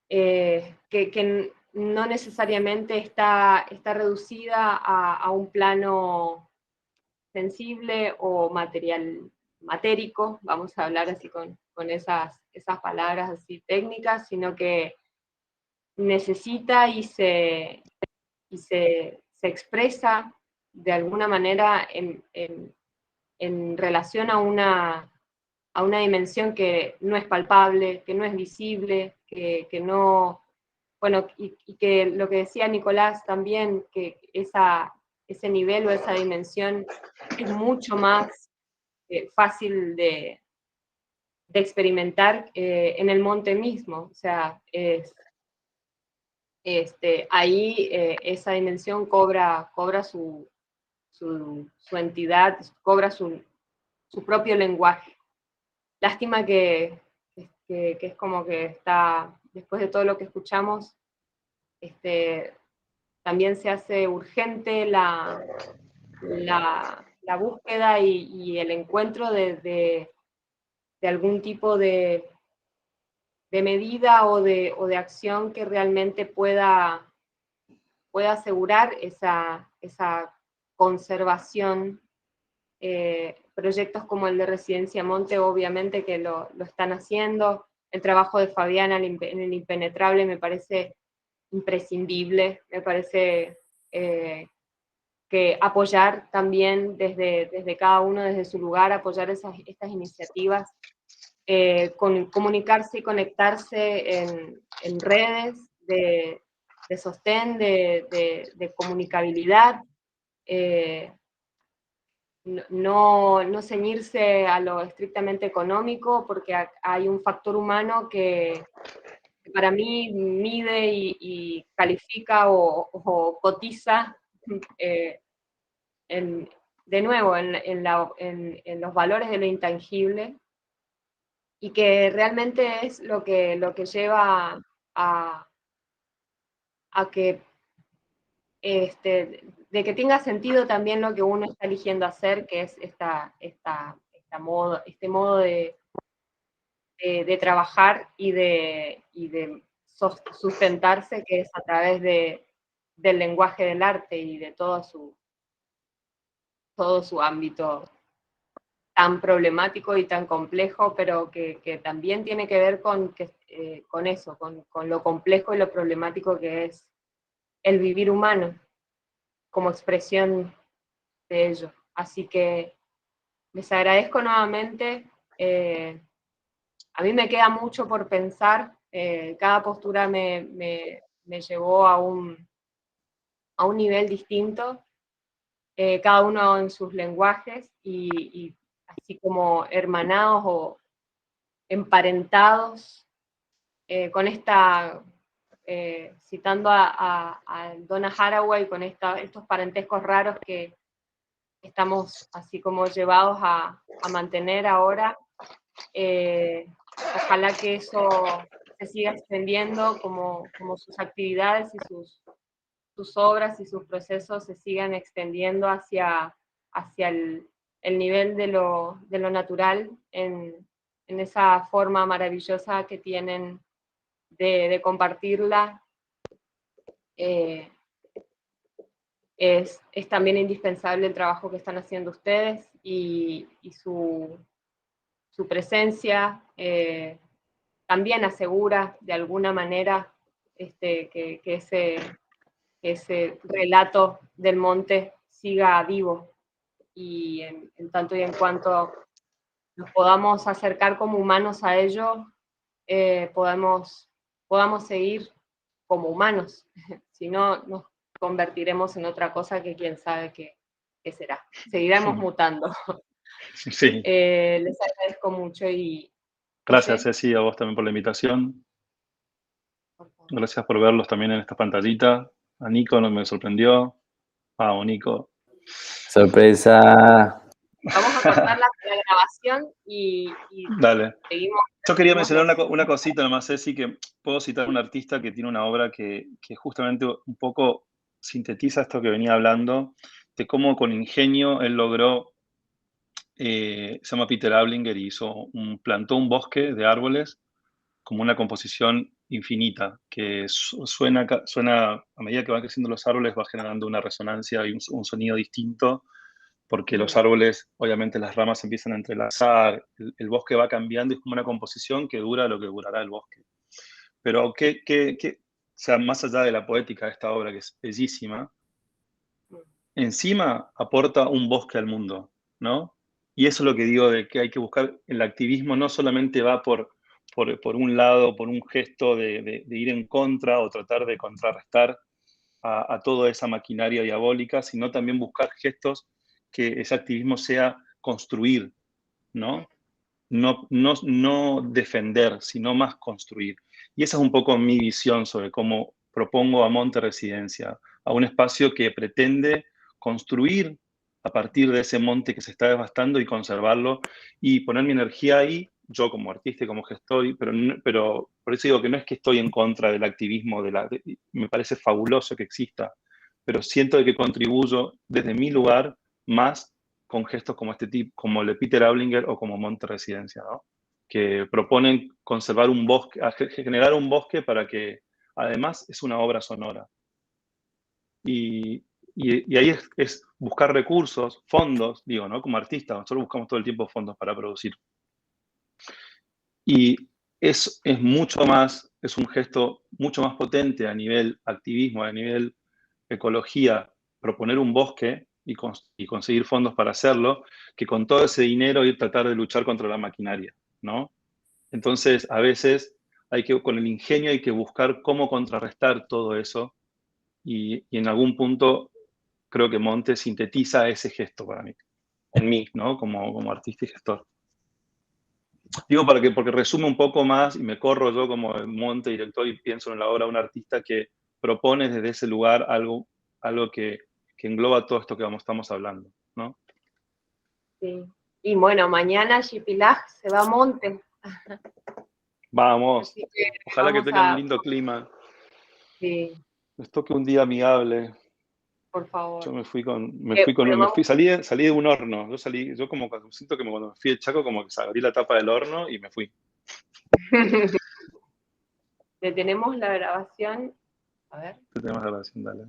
que no necesariamente está reducida a un plano sensible o matérico, vamos a hablar así con esas palabras así técnicas, sino que necesita y se expresa de alguna manera en relación a una dimensión que no es palpable, que no es visible, que no, bueno, y que lo que decía Nicolás también, que ese nivel o esa dimensión es mucho más fácil de experimentar en el monte mismo. O sea, ahí esa dimensión cobra su entidad, cobra su propio lenguaje. Lástima que es como que está, después de todo lo que escuchamos, también se hace urgente la búsqueda y el encuentro de algún tipo de medida o de acción que realmente pueda asegurar esa conservación. Proyectos como el de Residencia Monte, obviamente que lo están haciendo. El trabajo de Fabiana en el Impenetrable me parece imprescindible, me parece que apoyar también desde cada uno, desde su lugar, apoyar estas iniciativas, comunicarse y conectarse en redes de sostén, de comunicabilidad, no ceñirse a lo estrictamente económico, porque hay un factor humano que para mí mide y califica o cotiza de nuevo en los valores de lo intangible, y que realmente es lo que lleva a que de que tenga sentido también lo que uno está eligiendo hacer, que es este modo de trabajar y de sustentarse, que es a través del lenguaje del arte y de todo su ámbito tan problemático y tan complejo, pero que también tiene que ver con eso, con lo complejo y lo problemático que es el vivir humano como expresión de ello. Así que les agradezco nuevamente. A mí me queda mucho por pensar. Cada postura me llevó a un nivel distinto, cada uno en sus lenguajes, y así como hermanados o emparentados con citando a Donna Haraway, con estos parentescos raros que estamos así como llevados a mantener ahora. Ojalá que eso se siga extendiendo, como sus actividades y sus obras y sus procesos se sigan extendiendo hacia el nivel de lo natural, en esa forma maravillosa que tienen de compartirla es también indispensable el trabajo que están haciendo ustedes y su presencia también asegura de alguna manera que ese relato del monte siga vivo, y en tanto y en cuanto nos podamos acercar como humanos a ello, podamos seguir como humanos. Si no, nos convertiremos en otra cosa que quién sabe qué será. Seguiremos mutando. Sí. Les agradezco mucho y... Gracias, Ceci, a vos también por la invitación. Gracias por verlos también en esta pantallita. A Nico no me sorprendió. Vamos, Nico. Sorpresa. Vamos a cortar la grabación y Dale. seguimos. Yo quería mencionar una cosita nomás, Ceci, que puedo citar a un artista que tiene una obra que justamente un poco sintetiza esto que venía hablando, de cómo con ingenio él logró, se llama Peter Ablinger, y plantó un bosque de árboles como una composición infinita, que suena, a medida que van creciendo los árboles, va generando una resonancia y un sonido distinto, porque los árboles, obviamente las ramas se empiezan a entrelazar, el bosque va cambiando, y es como una composición que dura lo que durará el bosque. Pero o sea, más allá de la poética de esta obra, que es bellísima, encima aporta un bosque al mundo, ¿no? Y eso es lo que digo, de que hay que buscar, el activismo no solamente va por un lado, por un gesto de ir en contra o tratar de contrarrestar a toda esa maquinaria diabólica, sino también buscar gestos que ese activismo sea construir, ¿no? No defender, sino más construir. Y esa es un poco mi visión sobre cómo propongo a Monte Residencia, a un espacio que pretende construir a partir de ese monte que se está devastando y conservarlo, y poner mi energía ahí, yo como artista y como gestor, pero por eso digo que no es que estoy en contra del activismo, me parece fabuloso que exista, pero siento que contribuyo desde mi lugar más con gestos como este tipo, como el de Peter Ablinger o como Monte Residencia, ¿no? Que proponen conservar un bosque, generar un bosque para que, además, es una obra sonora. Y ahí es buscar recursos, fondos, digo, ¿no? Como artista, nosotros buscamos todo el tiempo fondos para producir. Y es mucho más, es un gesto mucho más potente a nivel activismo, a nivel ecología, proponer un bosque y conseguir fondos para hacerlo, que con todo ese dinero ir a tratar de luchar contra la maquinaria, ¿no? Entonces, a veces con el ingenio hay que buscar cómo contrarrestar todo eso, y en algún punto creo que Monte sintetiza ese gesto para mí, en mí, ¿no? Como artista y gestor. Digo porque resume un poco más, y me corro yo como Monte, director, y pienso en la obra de un artista que propone desde ese lugar algo que engloba todo esto que estamos hablando, ¿no? Sí. Y bueno, mañana Yipilag se va a Monte. Vamos, Así que ojalá que tengan un lindo clima. Sí. Les toque un día amigable. Por favor. Yo salí de un horno. Yo como cuando siento que cuando me fui de Chaco, como que abrí la tapa del horno y me fui. Detenemos la grabación. A ver. Detenemos la grabación, dale.